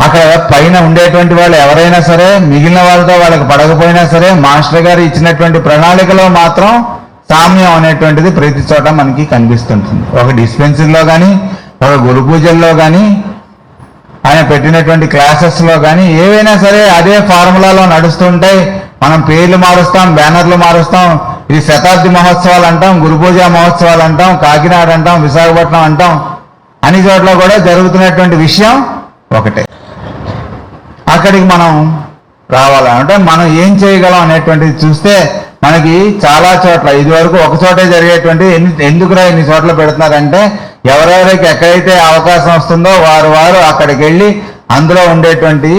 అక్కడ పైన ఉండేటువంటి వాళ్ళు ఎవరైనా సరే మిగిలిన వాళ్ళతో వాళ్ళకి పడకపోయినా సరే మాస్టర్ గారు ఇచ్చినటువంటి ప్రణాళికలో మాత్రం సామ్యం అనేటువంటిది ప్రతి చోట మనకి కనిపిస్తుంటుంది. ఒక డిస్పెన్సరీలో కానీ ఒక గురు పూజల్లో కానీ ఆయన పెట్టినటువంటి క్లాసెస్లో కానీ ఏవైనా సరే అదే ఫార్ములాలో నడుస్తుంటాయి. మనం పేర్లు మారుస్తాం, బ్యానర్లు మారుస్తాం, ఇది శతాబ్ది మహోత్సవాలు అంటాం, గురు పూజ మహోత్సవాలు అంటాం, కాకినాడ అంటాం, విశాఖపట్నం అంటాం, అన్ని చోట్ల కూడా జరుగుతున్నటువంటి విషయం ఒకటే. అక్కడికి మనం రావాలంటే మనం ఏం చేయగలం అనేటువంటిది చూస్తే మనకి చాలా చోట్ల ఇదివరకు ఒక చోటే జరిగేటువంటి ఎందుకురా ఇన్ని చోట్ల పెడుతున్నారంటే ఎవరెవరికి ఎక్కడైతే అవకాశం వస్తుందో వారు అక్కడికి వెళ్ళి అందులో ఉండేటువంటి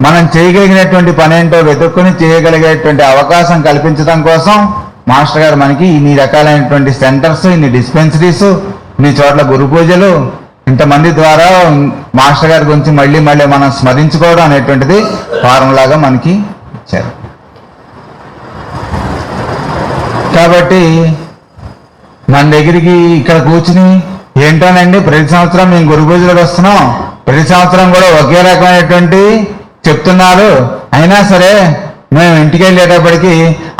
మనం చేయగలిగినటువంటి పని ఏంటో వెతుక్కుని చేయగలిగేటువంటి అవకాశం కల్పించడం కోసం మాస్టర్ గారు మనకి ఇన్ని రకాలైనటువంటి సెంటర్స్, ఇన్ని డిస్పెన్సరీస్, ఇన్ని చోట్ల గురు పూజలు, ఇంతమంది ద్వారా మాస్టర్ గారి గురించి మళ్ళీ మళ్ళీ మనం స్మరించుకోవడం అనేటువంటిది ఫార్ములాగా మనకి ఇచ్చారు. కాబట్టి మన దగ్గరికి ఇక్కడ కూర్చుని ఏంటోనండి ప్రతి సంవత్సరం మేము గురు పూజలకు వస్తున్నాం, ప్రతి సంవత్సరం కూడా ఒకే రకమైనటువంటి చెప్తున్నారు, అయినా సరే మేము ఇంటికి వెళ్ళేటప్పటికి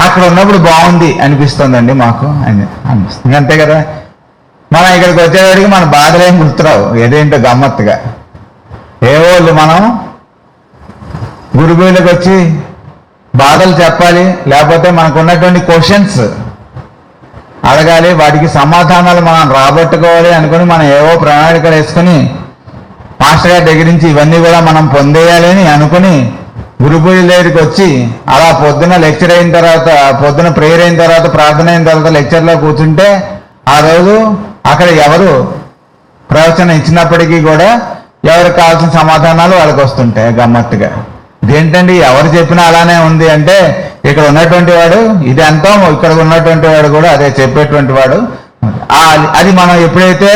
అక్కడ ఉన్నప్పుడు బాగుంది అనిపిస్తుందండి మాకు అని అనిపిస్తుంది. అంతే కదా, మనం ఇక్కడికి వచ్చేవాడికి మన బాధలు ఏం గుర్తురావు, ఏదేంటో గమ్మత్తుగా ఏవోళ్ళు మనం గురు పూజలకు వచ్చి బాధలు చెప్పాలి, లేకపోతే మనకు ఉన్నటువంటి క్వశ్చన్స్ అడగాలి, వాటికి సమాధానాలు మనం రాబట్టుకోవాలి అనుకుని మనం ఏవో ప్రణాళికలు వేసుకుని మాస్టర్ గారి దగ్గర నుంచి ఇవన్నీ కూడా మనం పొందేయాలి అని అనుకుని గురు పూజల దగ్గరికి వచ్చి అలా పొద్దున లెక్చర్ అయిన తర్వాత, పొద్దున ప్రేయర్ అయిన తర్వాత, ప్రార్థన అయిన తర్వాత లెక్చర్లో కూర్చుంటే ఆ రోజు అక్కడ ఎవరు ప్రవచనం ఇచ్చినప్పటికీ కూడా ఎవరికి కావాల్సిన సమాధానాలు వాళ్ళకి వస్తుంటాయి గమ్మత్తుగా. ఇదేంటండి ఎవరు చెప్పినా అలానే ఉంది అంటే ఇక్కడ ఉన్నటువంటి వాడు ఇది అంతా, ఇక్కడ ఉన్నటువంటి వాడు కూడా అదే చెప్పేటువంటి వాడు. అది మనం ఎప్పుడైతే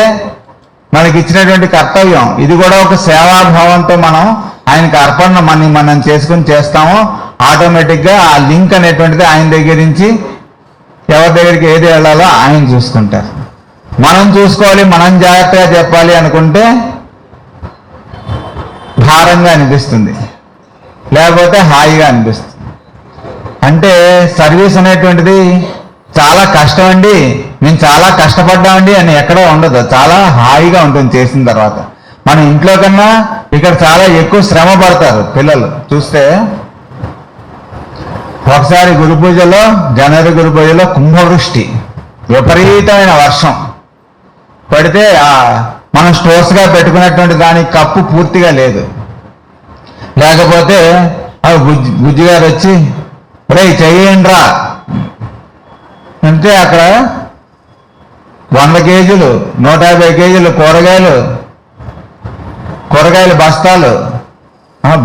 మనకి ఇచ్చినటువంటి కర్తవ్యం, ఇది కూడా ఒక సేవాభావంతో మనం ఆయనకి అర్పణ మనం చేసుకుని చేస్తామో ఆటోమేటిక్గా ఆ లింక్ అనేటువంటిది ఆయన దగ్గర నుంచి ఎవరి దగ్గరికి ఏది వెళ్ళాలో ఆయన చూసుకుంటారు. మనం చూసుకోవాలి, మనం జాగ్రత్తగా చెప్పాలి అనుకుంటే భారంగా అనిపిస్తుంది, లేకపోతే హాయిగా అనిపిస్తుంది. అంటే సర్వీస్ అనేటువంటిది చాలా కష్టం అండి, మేము చాలా కష్టపడ్డామండి అని ఎక్కడో ఉండదు, చాలా హాయిగా ఉంటుంది చేసిన తర్వాత. మన ఇంట్లో కన్నా ఇక్కడ చాలా ఎక్కువ శ్రమ పడతారు పిల్లలు చూస్తే. ఒకసారి గురు పూజలో, జనవరి గురు పూజలో కుంభవృష్టి, విపరీతమైన వర్షం పడితే మనం స్టోర్స్గా పెట్టుకున్నటువంటి దాని కప్పు పూర్తిగా లేదు. లేకపోతే బుజ్జి గారు వచ్చి రే చెయ్యండ్రా అంటే అక్కడ 100 కేజీలు 150 కేజీలు కూరగాయల బస్తాలు,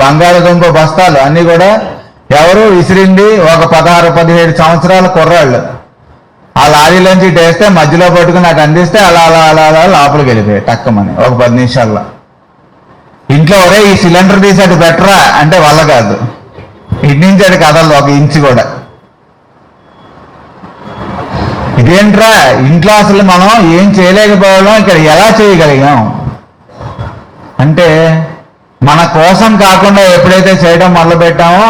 బంగాళదుంప బస్తాలు అన్నీ కూడా ఎవరు విసిరింది ఒక 16-17 సంవత్సరాల కుర్రాళ్ళు. ఆ లారీలోంచి వేస్తే మధ్యలో పట్టుకుని నాకు అందిస్తే అలా అలా అలా అలా లోపలికి వెళ్ళిపోయాయి టక్కమని ఒక 10 నిమిషాల్లో. ఇంట్లో ఒరే ఈ సిలిండర్ తీసి అటు పెట్టరా అంటే వల్ల కాదు, ఇటు నుంచి అటు కదలదు 1 ఇంచు కూడా. ఇదేంట్రా ఇంట్లో అసలు మనం ఏం చేయలేకపోవడం, ఇక్కడ ఎలా చేయగలిగాం అంటే మన కోసం కాకుండా ఎప్పుడైతే చేయడం మొదలు పెట్టామో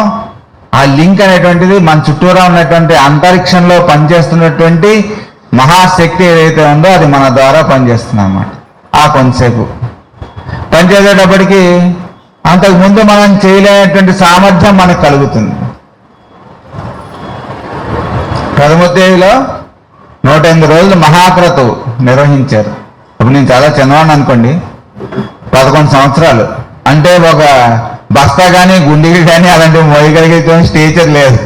ఆ లింక్ అనేటువంటిది మన చుట్టూరా ఉన్నటువంటి అంతరిక్షంలో పనిచేస్తున్నటువంటి మహాశక్తి ఏదైతే ఉందో అది మన ద్వారా పనిచేస్తుంది అన్నమాట. ఆ కొంతసేపు పనిచేసేటప్పటికి అంతకుముందు మనం చేయలేనటువంటి సామర్థ్యం మనకు కలుగుతుంది. ప్రథమోద్యోగిలో 108 రోజులు మహాక్రతువు నిర్వహించారు. ఇప్పుడు నేను చాలా చిన్నవాడిని అనుకోండి, 11 సంవత్సరాలు. అంటే ఒక బస్తా కానీ గుండెకి కానీ అలాంటివి మోయగలిగే స్టేచర్ లేదు.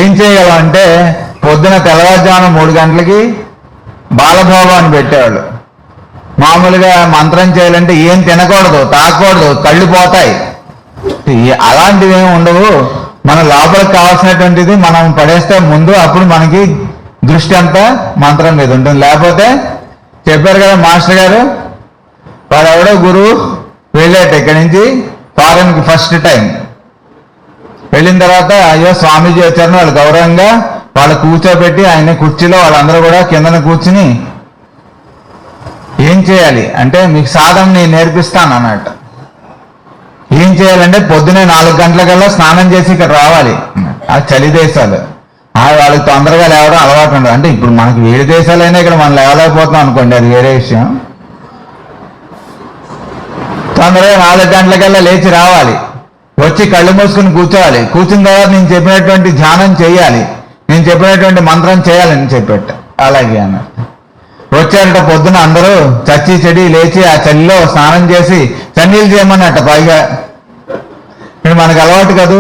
ఏం చేయగలం అంటే పొద్దున తెల్లవారుజామున 3 గంటలకి బాలభోగం అని పెట్టేవాళ్ళు. మామూలుగా మంత్రం చేయాలంటే ఏం తినకూడదు, తాకూడదు, కళ్ళు పోతాయి, అలాంటివి ఏమి ఉండవు. మన లోపలికి కావాల్సినటువంటిది మనం పడేస్తే ముందు, అప్పుడు మనకి దృష్టి అంతా మంత్రం మీద ఉంటుంది. లేకపోతే చెప్పారు కదా మాస్టర్ గారు, వాడు ఎవడో గురువు వెళ్ళేట ఇక్కడి నుంచి ఫారెన్కి ఫస్ట్ టైం వెళ్ళిన తర్వాత అయ్యో స్వామీజీ వచ్చారని వాళ్ళు గౌరవంగా వాళ్ళు కూర్చోబెట్టి ఆయన కుర్చీలో వాళ్ళందరూ కూడా కిందన కూర్చుని ఏం చేయాలి అంటే మీకు సాధన నేను నేర్పిస్తాను అన్నట్టు. ఏం చేయాలంటే పొద్దునే 4 గంటలకల్లా స్నానం చేసి ఇక్కడ రావాలి. ఆ చలి దేశాలు వాళ్ళకి తొందరగా లేవడం అలవాటు ఉండదు. అంటే ఇప్పుడు మనకి వేడి దేశాలైనా ఇక్కడ మనం లేవలేకపోతాం అనుకోండి, అది వేరే విషయం. తొందరగా 4 గంటలకల్లా లేచి రావాలి, వచ్చి కళ్ళు మూసుకుని కూర్చోవాలి. కూర్చున్న తర్వాత నేను చెప్పినటువంటి ధ్యానం చేయాలి, నేను చెప్పినటువంటి మంత్రం చేయాలని చెప్పేట. అలాగే అన్నట్టు వచ్చారట పొద్దున అందరూ చచ్చి చెడి లేచి ఆ చలిలో స్నానం చేసి చన్నీళ్ళు చేయమన్నట్ట. పైగా ఇప్పుడు మనకు అలవాటు కాదు,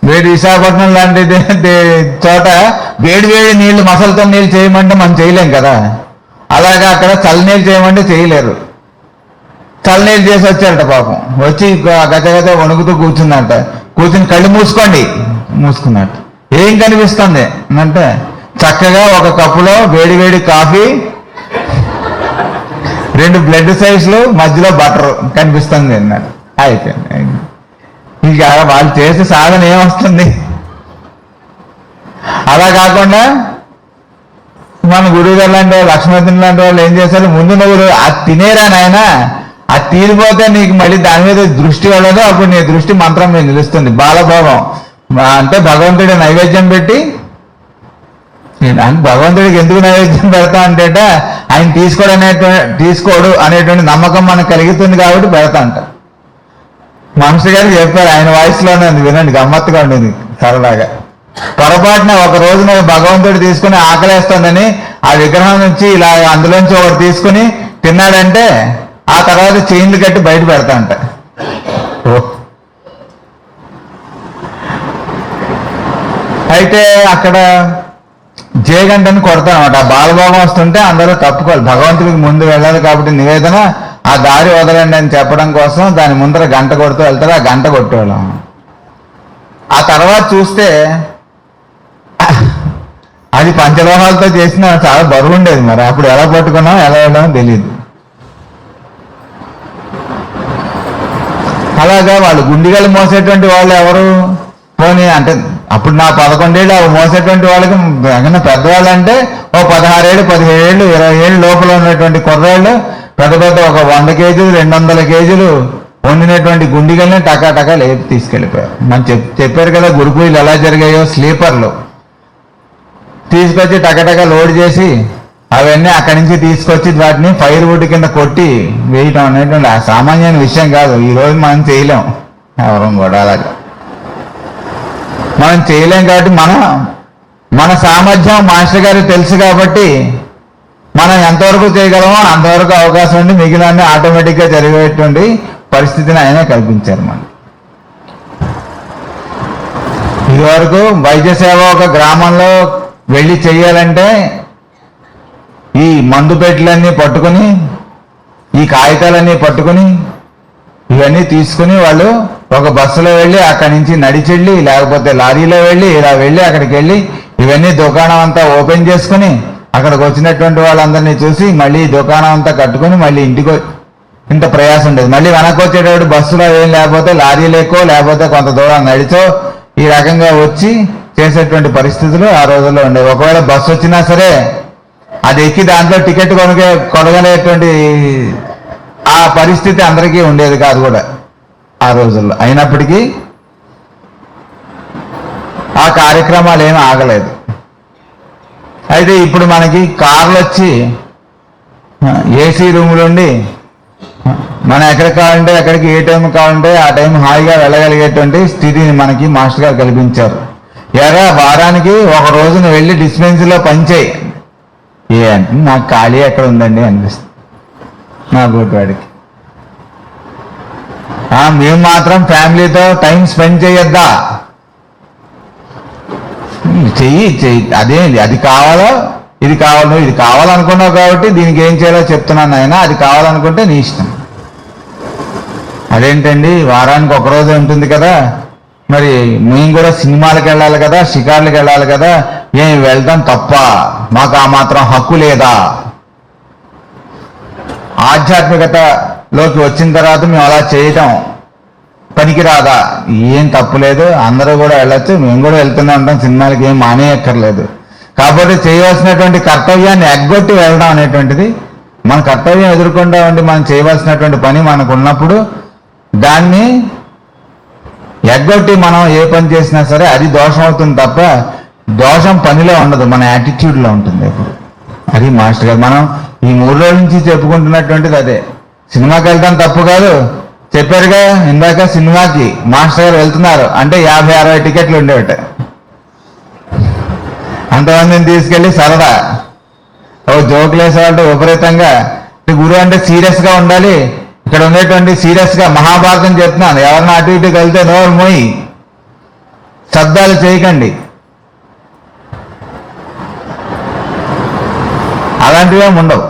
వేడి విశాఖపట్నం లాంటి చోట వేడి వేడి నీళ్లు మసలతో నీళ్ళు చేయమంటే మనం చేయలేం కదా. అలాగే అక్కడ చల్లనీళ్ళు చేయమంటే చేయలేరు. చల్లనీళ్ళు చేసి వచ్చారట పాపం. వచ్చి గజగజ వణుకుతూ కూర్చున్నట్ట. కూర్చుని కళ్ళు మూసుకోండి, మూసుకున్నట్టు. ఏం కనిపిస్తుంది అంటే చక్కగా ఒక కప్పులో వేడి వేడి కాఫీ, 2 బ్లడ్ సైజులు, మధ్యలో బటర్ కనిపిస్తుంది అన్నాడు. అయిపోయింది. ఇక వాళ్ళు చేసే సాధన ఏమొస్తుంది? అలా కాకుండా మన గురువు గారు లాంటి వాళ్ళు, లక్ష్మీనాథన్ లాంటి వాళ్ళు ఏం చేశారు, ముందు నువ్వు అది తినేరా నాయన, అది తీరిపోతే నీకు మళ్ళీ దాని మీద దృష్టి వెళ్ళదు, అప్పుడు నీ దృష్టి మంత్రం మీద నిలుస్తుంది. బాలభోగం అంటే భగవంతుడి నైవేద్యం పెట్టి, భగవంతుడికి ఎందుకు నైవేద్యం పెడతా అంటే ఆయన తీసుకోడు అనేటువంటి నమ్మకం మనకు కలుగుతుంది కాబట్టి పెడతా అంట. మనిషి గారు చెప్పారు, ఆయన వాయిస్లోనే ఉంది, వినండి, గమ్మత్తుగా ఉండేది సరదాగా. పొరపాటున ఒక రోజు నువ్వు భగవంతుడు తీసుకుని ఆకలేస్తుందని ఆ విగ్రహం నుంచి ఇలా అందులోంచి ఒకటి తీసుకుని తిన్నాడంటే ఆ తర్వాత చైన్లు కట్టి బయట పెడతా అంట. అయితే అక్కడ జయగంటని కొడతాను అనమాట. ఆ బాలభోగం వస్తుంటే అందరూ తప్పుకోవాలి, భగవంతుడికి ముందు వెళ్ళాలి కాబట్టి నివేదన, ఆ దారి వదలండి అని చెప్పడం కోసం దాని ముందర గంట కొడుతూ వెళ్తారు. ఆ గంట కొట్టేవాళ్ళం. ఆ తర్వాత చూస్తే అది పంచలోహాలతో చేసిన చాలా బరువు ఉండేది. మరి అప్పుడు ఎలా పట్టుకున్నాం, ఎలా వెళ్ళామో తెలియదు. అలాగా వాళ్ళు గుండిగలు మోసేటువంటి వాళ్ళు ఎవరు పోనీ అంటే అప్పుడు నా 11 ఏళ్ళు అవి మోసేటువంటి వాళ్ళకి ఏమన్నా పెద్దవాళ్ళు అంటే ఓ 16 ఏళ్ళు, 17 ఏళ్ళు, 20 ఏళ్ళు లోపల ఉన్నటువంటి కుర్రాళ్ళు పెద్ద పెద్ద ఒక 100 కేజీలు, 200 కేజీలు వండినటువంటి గుండిగల్ని టకా లేపి తీసుకెళ్ళిపోయారు. మనం చెప్పారు కదా గురుకులు ఎలా జరిగాయో, స్లీపర్లు తీసుకొచ్చి టకటక లోడ్ చేసి అవన్నీ అక్కడి నుంచి తీసుకొచ్చి వాటిని ఫైర్ వుడ్ కింద కొట్టి వేయటం అనేటువంటి సామాన్యమైన విషయం కాదు. ఈరోజు మనం చేయలేం, ఎవరం కూడా అలాగే మనం చేయలేం. కాబట్టి మన సామర్థ్యం మాస్టర్ గారికి తెలుసు కాబట్టి మనం ఎంతవరకు చేయగలమో అంతవరకు అవకాశం ఉండి మిగిలిన ఆటోమేటిక్గా జరిగేటువంటి పరిస్థితిని ఆయన కల్పించారు. మనం ఇదివరకు వైద్య సేవ ఒక గ్రామంలో వెళ్ళి చెయ్యాలంటే ఈ మందు పెట్టెలన్నీ పట్టుకుని, ఈ కాగితాలన్నీ పట్టుకుని, ఇవన్నీ తీసుకుని వాళ్ళు ఒక బస్సులో వెళ్ళి అక్కడి నుంచి నడిచెళ్ళి, లేకపోతే లారీలో వెళ్ళి, ఇలా వెళ్ళి అక్కడికి వెళ్ళి ఇవన్నీ దుకాణం అంతా ఓపెన్ చేసుకుని అక్కడికి వచ్చినటువంటి వాళ్ళందరినీ చూసి మళ్ళీ దుకాణం అంతా కట్టుకుని మళ్ళీ ఇంటికి ఇంత ప్రయాసం ఉండేది. మళ్ళీ వెనక్కి వచ్చేటప్పుడు బస్సులో ఏం లేకపోతే లారీలు ఎక్కువ, లేకపోతే కొంత దూరం నడిచో ఈ రకంగా వచ్చి చేసేటువంటి పరిస్థితులు ఆ రోజుల్లో ఉండేవి. ఒకవేళ బస్సు వచ్చినా సరే అది ఎక్కి దాంట్లో టికెట్ కొనగలేటువంటి ఆ పరిస్థితి అందరికీ ఉండేది కాదు కూడా ఆ రోజుల్లో. అయినప్పటికీ ఆ కార్యక్రమాలు ఏమీ ఆగలేదు. అయితే ఇప్పుడు మనకి కార్లు వచ్చి ఏసీ రూములు ఉండి మనం ఎక్కడికి కావాలంటే ఎక్కడికి ఏ టైం కావాలంటే ఆ టైం హాయిగా వెళ్ళగలిగేటువంటి స్థితిని మనకి మాస్టర్ గారు కల్పించారు. ఎరా వారానికి ఒక రోజున వెళ్ళి డిస్పెన్సరీలో పనిచేయి అంటే నాకు ఖాళీ ఎక్కడ ఉందండి అనిపిస్తుంది నా గోటివాడికి. మేము మాత్రం ఫ్యామిలీతో టైం స్పెండ్ చేయొద్దా? చెయ్యి అదే అది కావాలో ఇది కావాలో, ఇది కావాలనుకున్నావు కాబట్టి దీనికి ఏం చేయాలో చెప్తున్నాను ఆయన, అది కావాలనుకుంటే నీ ఇష్టం. అదేంటండి వారానికి ఒక రోజు ఉంటుంది కదా, మరి మేము కూడా సినిమాలకు వెళ్ళాలి కదా, షికార్లకు వెళ్ళాలి కదా, ఏం వెళ్తాం తప్ప, మాకు ఆ మాత్రం హక్కు లేదా? ఆధ్యాత్మికతలోకి వచ్చిన తర్వాత మేము అలా చేయటం పనికిరాదా? ఏం తప్పులేదు, అందరూ కూడా వెళ్ళొచ్చు, మేము కూడా వెళ్తూనే ఉంటాం, సినిమాలకి ఏం మానేయక్కర్లేదు. కాబట్టి చేయవలసినటువంటి కర్తవ్యాన్ని ఎగ్గొట్టి వెళ్ళడం అనేటువంటిది మన కర్తవ్యం ఎదుర్కొంటా ఉండి మనం చేయవలసినటువంటి పని మనకు ఉన్నప్పుడు దాన్ని ఎగ్గొట్టి మనం ఏ పని చేసినా సరే అది దోషం అవుతుంది తప్ప దోషం పనిలో ఉండదు, మన యాటిట్యూడ్లో ఉంటుంది ఎప్పుడు. అది మాస్టర్ గారు మనం ఈ 3 రోజుల నుంచి చెప్పుకుంటున్నటువంటిది అదే. సినిమాకి వెళ్తాం తప్పు కాదు, చెప్పారుగా ఇందాక, సినిమాకి మాస్టర్ గారు వెళ్తున్నారు అంటే 50-60 టికెట్లు ఉండేవట. అంతమందిని తీసుకెళ్ళి సరదా ఓ జోకులు వేసేవాళ్ళు విపరీతంగా. గురువు అంటే సీరియస్గా ఉండాలి, ఇక్కడ ఉండేటువంటి సీరియస్గా మహాభారతం చెప్తున్నాను, ఎవరిని అటు ఇటు వెళ్తే నోరు మోయి శబ్దాలు చేయకండి, అలాంటివి ఏమి ఉండవు.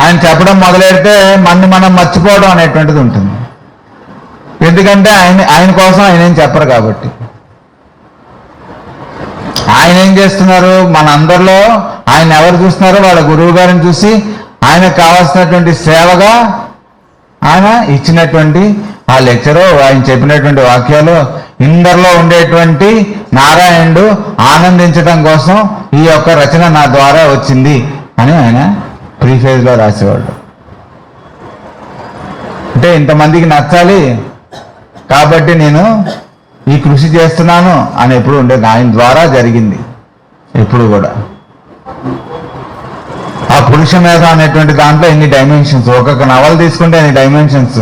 ఆయన చెప్పడం మొదలెడితే మనం మర్చిపోవడం అనేటువంటిది ఉంటుంది. ఎందుకంటే ఆయన కోసం ఆయన ఏం చెప్పరు కాబట్టి. ఆయన ఏం చేస్తున్నారు? మన అందరిలో ఆయన ఎవరు చూస్తున్నారు? వాళ్ళ గురువు గారిని చూసి ఆయనకు కావాల్సినటువంటి సేవగా ఆయన ఇచ్చినటువంటి ఆ లెక్చరు, ఆయన చెప్పినటువంటి వాక్యాలు ఇందరిలో ఉండేటువంటి నారాయణుడు ఆనందించడం కోసం ఈ యొక్క రచన నా ద్వారా వచ్చింది అని ఆయన ప్రీఫేజ్లో రాసేవాడు. అంటే ఇంతమందికి నచ్చాలి కాబట్టి నేను ఈ కృషి చేస్తున్నాను అని ఎప్పుడు ఉండేది. ఆయన ద్వారా జరిగింది ఎప్పుడు కూడా. ఆ పురుష మేధ అనేటువంటి దాంట్లో ఎన్ని డైమెన్షన్స్, ఒక్కొక్క నవల తీసుకుంటే ఎన్ని డైమెన్షన్స్.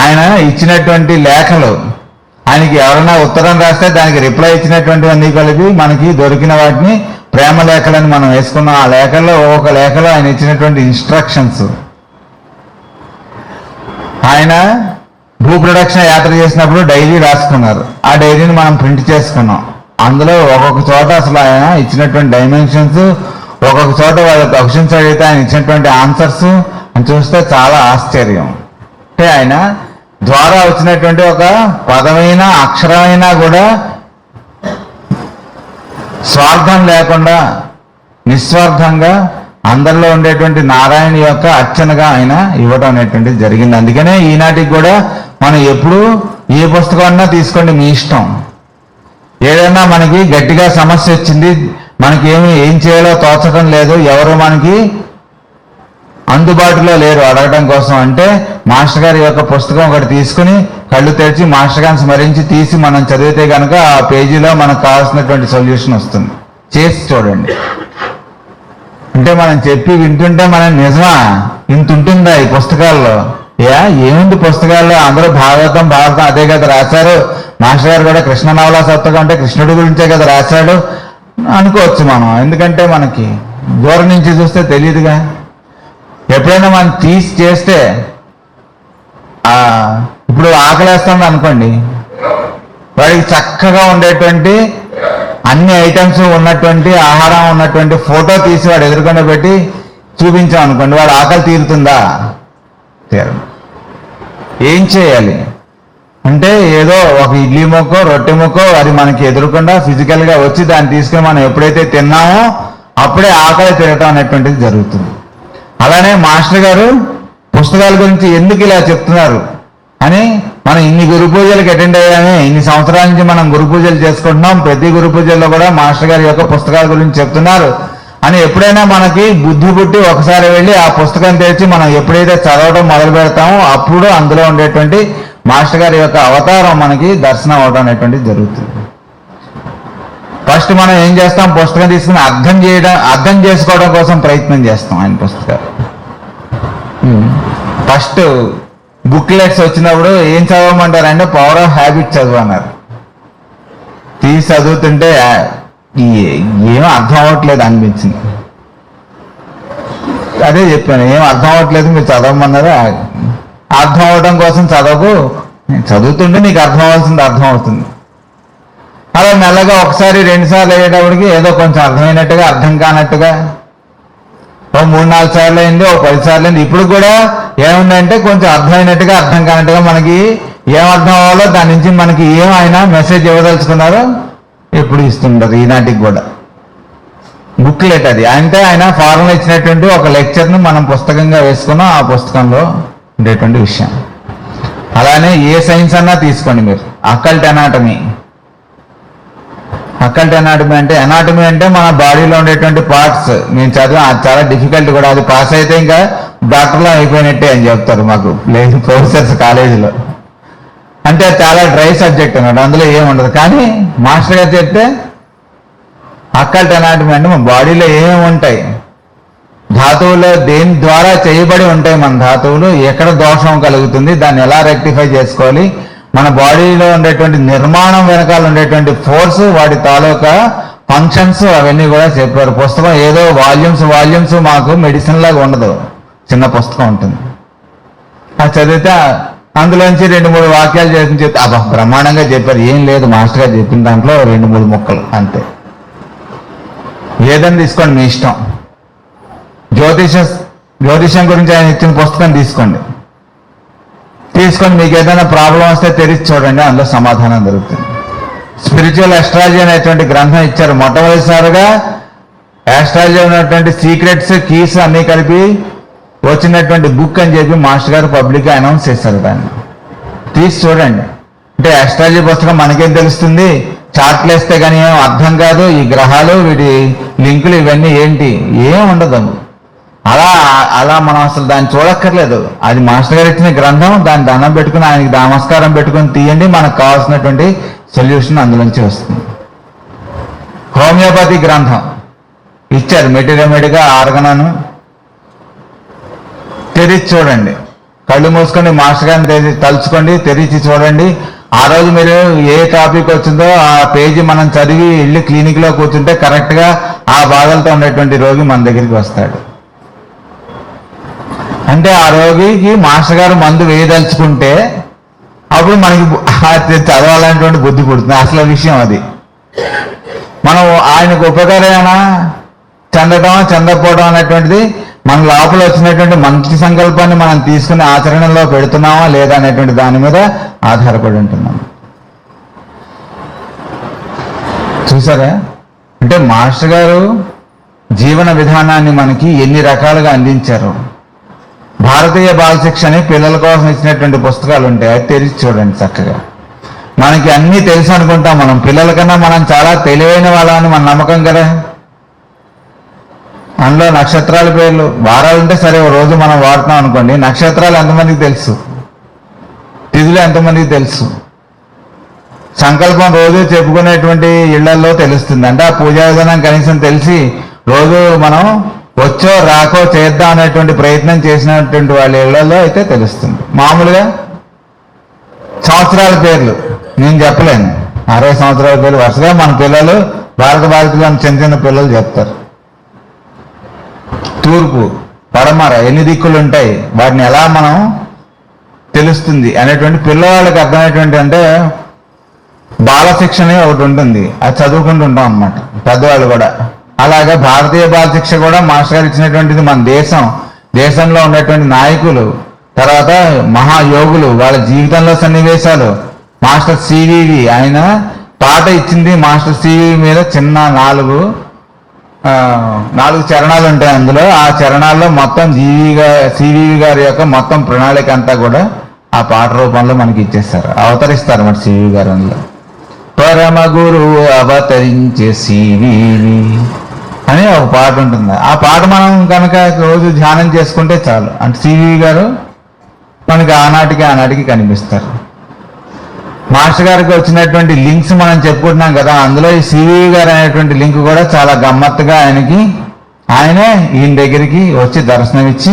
ఆయన ఇచ్చినటువంటి లేఖలు, ఆయనకి ఎవరైనా ఉత్తరం రాస్తే దానికి రిప్లై ఇచ్చినటువంటివన్నీ కలిపి మనకి దొరికిన వాటిని ప్రేమ లేఖలని మనం వేసుకున్నాం. ఆ లేఖల్లో ఒక్కొక్క లేఖలో ఆయన ఇచ్చినటువంటి ఇన్స్ట్రక్షన్స్. ఆయన భూప్రదక్షిణ యాత్ర చేసినప్పుడు డైరీ రాసుకున్నారు. ఆ డైరీని మనం ప్రింట్ చేసుకున్నాం. అందులో ఒక్కొక్క చోట అసలు ఆయన ఇచ్చినటువంటి డైమెన్షన్స్, ఒక్కొక్క చోట వాళ్ళ క్వశ్చన్స్ అడిగితే ఆయన ఇచ్చినటువంటి ఆన్సర్స్ అని చూస్తే చాలా ఆశ్చర్యం. అంటే ఆయన ద్వారా వచ్చినటువంటి ఒక పదమైన అక్షరమైనా కూడా స్వార్థం లేకుండా నిస్వార్థంగా అందరిలో ఉండేటువంటి నారాయణ యొక్క అర్చనగా ఆయన ఇవ్వడం అనేటువంటిది జరిగింది. అందుకనే ఈనాటికి కూడా మనం ఎప్పుడు ఏ పుస్తకం తీసుకోండి, మీ ఇష్టం. ఏదైనా మనకి గట్టిగా సమస్య వచ్చింది, మనకి ఏం చేయాలో తోచడం లేదు, ఎవరు మనకి అందుబాటులో లేరు అడగడం కోసం అంటే మాస్టర్ గారి యొక్క పుస్తకం ఒకటి తీసుకుని కళ్ళు తెరిచి మాస్టర్ గారిని స్మరించి తీసి మనం చదివితే కనుక ఆ పేజీలో మనకు కావాల్సినటువంటి సొల్యూషన్ వస్తుంది. చేసి చూడండి. అంటే మనం చెప్పి వింటుంటే మనం నిజమా ఇంత ఉంటుందా ఈ పుస్తకాల్లో? ఏముంది పుస్తకాల్లో? అందరూ భారతం అదే కదా రాశారు. మాస్టర్ గారు కూడా కృష్ణ నవలా సప్తకం అంటే కృష్ణుడి గురించే కదా రాశాడు అనుకోవచ్చు మనం. ఎందుకంటే మనకి దూరం నుంచి చూస్తే తెలియదుగా. ఎప్పుడైనా మనం తీసి చేస్తే ఇప్పుడు ఆకలేస్తుంది అనుకోండి, వాడికి చక్కగా ఉండేటువంటి అన్ని ఐటమ్స్ ఉన్నటువంటి ఆహారం ఉన్నటువంటి ఫోటో తీసి వాడు ఎదుర్కొండ పెట్టి చూపించాం అనుకోండి, వాడు ఆకలి తీరుతుందా? తీరదు. ఏం చేయాలి అంటే ఏదో ఒక ఇడ్లీ ముక్కో రొట్టె ముక్కో అది మనకి ఎదురకుండా ఫిజికల్గా వచ్చి దాన్ని తీసుకుని మనం ఎప్పుడైతే తిన్నామో అప్పుడే ఆకలి తిరగటం అనేటువంటిది జరుగుతుంది. అలానే మాస్టర్ గారు పుస్తకాల గురించి ఎందుకు ఇలా చెప్తున్నారు అని మనం ఇన్ని గురు పూజలకు అటెండ్ అయ్యామే, ఇన్ని సంవత్సరాల నుంచి మనం గురు పూజలు చేసుకుంటున్నాం. ప్రతి గురు పూజల్లో కూడా మాస్టర్ గారి యొక్క పుస్తకాల గురించి చెప్తున్నారు అని ఎప్పుడైనా మనకి బుద్ధి పుట్టి ఒకసారి వెళ్ళి ఆ పుస్తకం తెరిచి మనం ఎప్పుడైతే చదవడం మొదలు పెడతామో అప్పుడు అందులో ఉండేటువంటి మాస్టర్ గారి యొక్క అవతారం మనకి దర్శనం అవడం అనేటువంటిది జరుగుతుంది. ఫస్ట్ మనం ఏం చేస్తాం? పుస్తకం తీసుకుని అర్థం చేసుకోవడం కోసం ప్రయత్నం చేస్తాం ఆయన పుస్తకాలు. ఫస్ట్ బుక్లెట్స్ వచ్చినప్పుడు ఏం చదవమంటారంటే పవర్ ఆఫ్ హ్యాబిట్ చదవన్నారు. తీసి చదువుతుంటే ఏం అర్థం అవ్వట్లేదు అనిపించింది. అదే చెప్పాను, ఏం అర్థం అవ్వట్లేదు మీరు చదవమన్నారు. అర్థం అవడం కోసం చదవకు, చదువుతుంటే నీకు అర్థం అవ్వాల్సింది అర్థం అవుతుంది. అలా మెల్లగా ఒకసారి 2 సార్లు అయ్యేటప్పటికి ఏదో కొంచెం అర్థమైనట్టుగా అర్థం కానట్టుగా ఓ 3-4 సార్లు అయింది, ఓ 10 సార్లు అయింది. ఇప్పుడు కూడా ఏముందంటే కొంచెం అర్థమైనట్టుగా అర్థం కానట్టుగా మనకి ఏం అర్థం అవ్వాలో దాని నుంచి మనకి ఏం ఆయన మెసేజ్ ఇవ్వదలుచుకున్నారో ఎప్పుడు ఇస్తుంటారు. ఈనాటికి కూడా బుక్లెట్ అది అంటే ఆయన ఫారెన్లో ఇచ్చినటువంటి ఒక లెక్చర్ను మనం పుస్తకంగా వేసుకున్నాం. ఆ పుస్తకంలో ఉండేటువంటి విషయం. అలానే ఏ సైన్స్ అన్నా తీసుకోండి మీరు, అకల్ట్ అనాటమీ. అకల్ట్ అనాటమీ అంటే మన బాడీలో ఉండేటువంటి పార్ట్స్. నేను చదివా, అది చాలా డిఫికల్ట్ కూడా. అది పాస్ అయితే ఇంకా డాక్టర్లో అయిపోయినట్టే అని చెప్తారు మాకు లేదు ప్రొఫెసర్స్ కాలేజీలో. అంటే చాలా డ్రై సబ్జెక్ట్ అన్నమాట, అందులో ఏముండదు. కానీ మాస్టర్ గారు చెప్తే అకల్ట్ అనాటమీ అంటే మన బాడీలో ఏమేమి ఉంటాయి, ధాతువులు దేని ద్వారా చేయబడి ఉంటాయి మన ధాతువులు, ఎక్కడ దోషం కలుగుతుంది, దాన్ని ఎలా రెక్టిఫై చేసుకోవాలి, మన బాడీలో ఉండేటువంటి నిర్మాణం వెనకాల ఉండేటువంటి ఫోర్స్, వాటి తాలూకా ఫంక్షన్స్ అవన్నీ కూడా చెప్పారు. పుస్తకం ఏదో వాల్యూమ్స్ మాకు మెడిసిన్ లాగా ఉండదు, చిన్న పుస్తకం ఉంటుంది. అది చదివితే అందులోంచి 2-3 వాక్యాలు చేసి చెప్తే అబ్బా బ్రహ్మాండంగా చెప్పారు. ఏం లేదు, మాస్టర్ గారు చెప్పిన దాంట్లో 2-3 ముక్కలు అంతే. ఏదని తీసుకోండి మీ ఇష్టం. జ్యోతిషం గురించి ఆయన ఇచ్చిన పుస్తకం తీసుకొని మీకు ఏదైనా ప్రాబ్లం వస్తే తెరిచి చూడండి, అందులో సమాధానం దొరుకుతుంది. స్పిరిచువల్ అస్ట్రాలజీ అనేటువంటి గ్రంథం ఇచ్చారు. మొట్టమొదటిసారిగా ఆస్ట్రాలజీ ఉన్నటువంటి సీక్రెట్స్ కీస్ అన్నీ కలిపి వచ్చినటువంటి బుక్ అని చెప్పి మాస్టర్ గారు పబ్లిక్గా అనౌన్స్ చేశారు. దాన్ని తీసి చూడండి. అంటే ఆస్ట్రాలజీ పుస్తకం మనకేం తెలుస్తుంది, చార్ట్లు వేస్తే కానీ ఏం అర్థం కాదు, ఈ గ్రహాలు వీటి లింకులు ఇవన్నీ ఏంటి, ఏం ఉండదు. అలా అలా మనం అసలు దాన్ని చూడక్కర్లేదు. అది మాస్టర్ గారు ఇచ్చిన గ్రంథం, దాన్ని దండం పెట్టుకుని ఆయనకి నమస్కారం పెట్టుకుని తీయండి, మనకు కావాల్సినటువంటి సొల్యూషన్ అందులోంచి వస్తుంది. హోమియోపతి గ్రంథం ఇచ్చారు, మెటీరియల్గా ఆర్గనాను తెరిచి చూడండి. కళ్ళు మూసుకొని మాస్టర్ గారిని తలుచుకోండి, తెరిచి చూడండి. ఆ రోజు మీరు ఏ టాపిక్ వచ్చిందో ఆ పేజీ మనం చదివి వెళ్ళి క్లినిక్లో కూర్చుంటే కరెక్ట్గా ఆ బాధలతో ఉండేటువంటి రోగి మన దగ్గరికి వస్తాడు. అంటే ఆ రోగికి మాస్టర్ గారు మందు వేయదలుచుకుంటే అప్పుడు మనకి చదవాలనేటువంటి బుద్ధి పుడుతుంది. అసలు విషయం అది. మనం ఆయనకు ఉపకారమైనా చెందడం చెందకపోవడం అనేటువంటిది మన లోపల వచ్చినటువంటి మంచి సంకల్పాన్ని మనం తీసుకుని ఆచరణలో పెడుతున్నామా లేదా అనేటువంటి దాని మీద ఆధారపడి ఉంటున్నాం. చూసారా? అంటే మాస్టర్ గారు జీవన విధానాన్ని మనకి ఎన్ని రకాలుగా అందించారు. భారతీయ బాల శిక్ష అని పిల్లల కోసం ఇచ్చినటువంటి పుస్తకాలు ఉంటాయి, అది తెరిచి చూడండి చక్కగా. మనకి అన్నీ తెలుసు అనుకుంటాం మనం, పిల్లల కన్నా మనం చాలా తెలివైన వాళ్ళని మన నమ్మకం కదా. అందులో నక్షత్రాల పేర్లు వారాలు ఉంటే సరే, ఓ రోజు మనం వాడుతున్నాం అనుకోండి, నక్షత్రాలు ఎంతమందికి తెలుసు, తిథులు ఎంతమందికి తెలుసు, సంకల్పం రోజు చెప్పుకునేటువంటి ఇళ్లలో తెలుస్తుంది. అంటే ఆ పూజా విధానం కనీసం తెలిసి రోజు మనం వచ్చో రాకో చేద్దాం అనేటువంటి ప్రయత్నం చేసినటువంటి వాళ్ళ ఇళ్లలో అయితే తెలుస్తుంది. మామూలుగా సంవత్సరాల పేర్లు నేను చెప్పలేను, 60 సంవత్సరాల పేర్లు వరుసగా మన పిల్లలు భారతీయులు చిన్న చిన్న పిల్లలు చెప్తారు. తూర్పు పడమర ఎన్ని దిక్కులు ఉంటాయి, వాటిని ఎలా మనం తెలుస్తుంది అనేటువంటి పిల్లవాళ్ళకి అర్థమయ్యేటువంటి, అంటే బాల శిక్షణ ఒకటి ఉంటుంది, అది చదువుకుంటూ ఉంటాం అన్నమాట పెద్దవాళ్ళు కూడా. అలాగే భారతీయ బాల శిక్ష కూడా మాస్టర్ గారు ఇచ్చినటువంటిది. మన దేశంలో ఉన్నటువంటి నాయకులు, తర్వాత మహాయోగులు, వాళ్ళ జీవితంలో సన్నివేశాలు. మాస్టర్ సివివి ఆయన పాట ఇచ్చింది మాస్టర్ సివివి మీద చిన్న 4 చరణాలు ఉంటాయి అందులో. ఆ చరణాల్లో మొత్తం సివివి గారి యొక్క మొత్తం ప్రణాళిక అంతా కూడా ఆ పాట రూపంలో మనకి ఇచ్చేస్తారు, అవతరిస్తారు మన సివివి గారు. అందులో పరమ గురువు అవతరించే సివివి అని ఒక పాట ఉంటుంది. ఆ పాట మనం కనుక రోజు ధ్యానం చేసుకుంటే చాలు, అంటే సివివి గారు మనకి ఆనాటికి కనిపిస్తారు. మాస్టర్ గారికి వచ్చినటువంటి లింక్స్ మనం చెప్పుకుంటున్నాం కదా, అందులో ఈ సివివి గారు అనేటువంటి లింక్ కూడా చాలా గమ్మత్తుగా ఆయనే ఈయన దగ్గరికి వచ్చి దర్శనం ఇచ్చి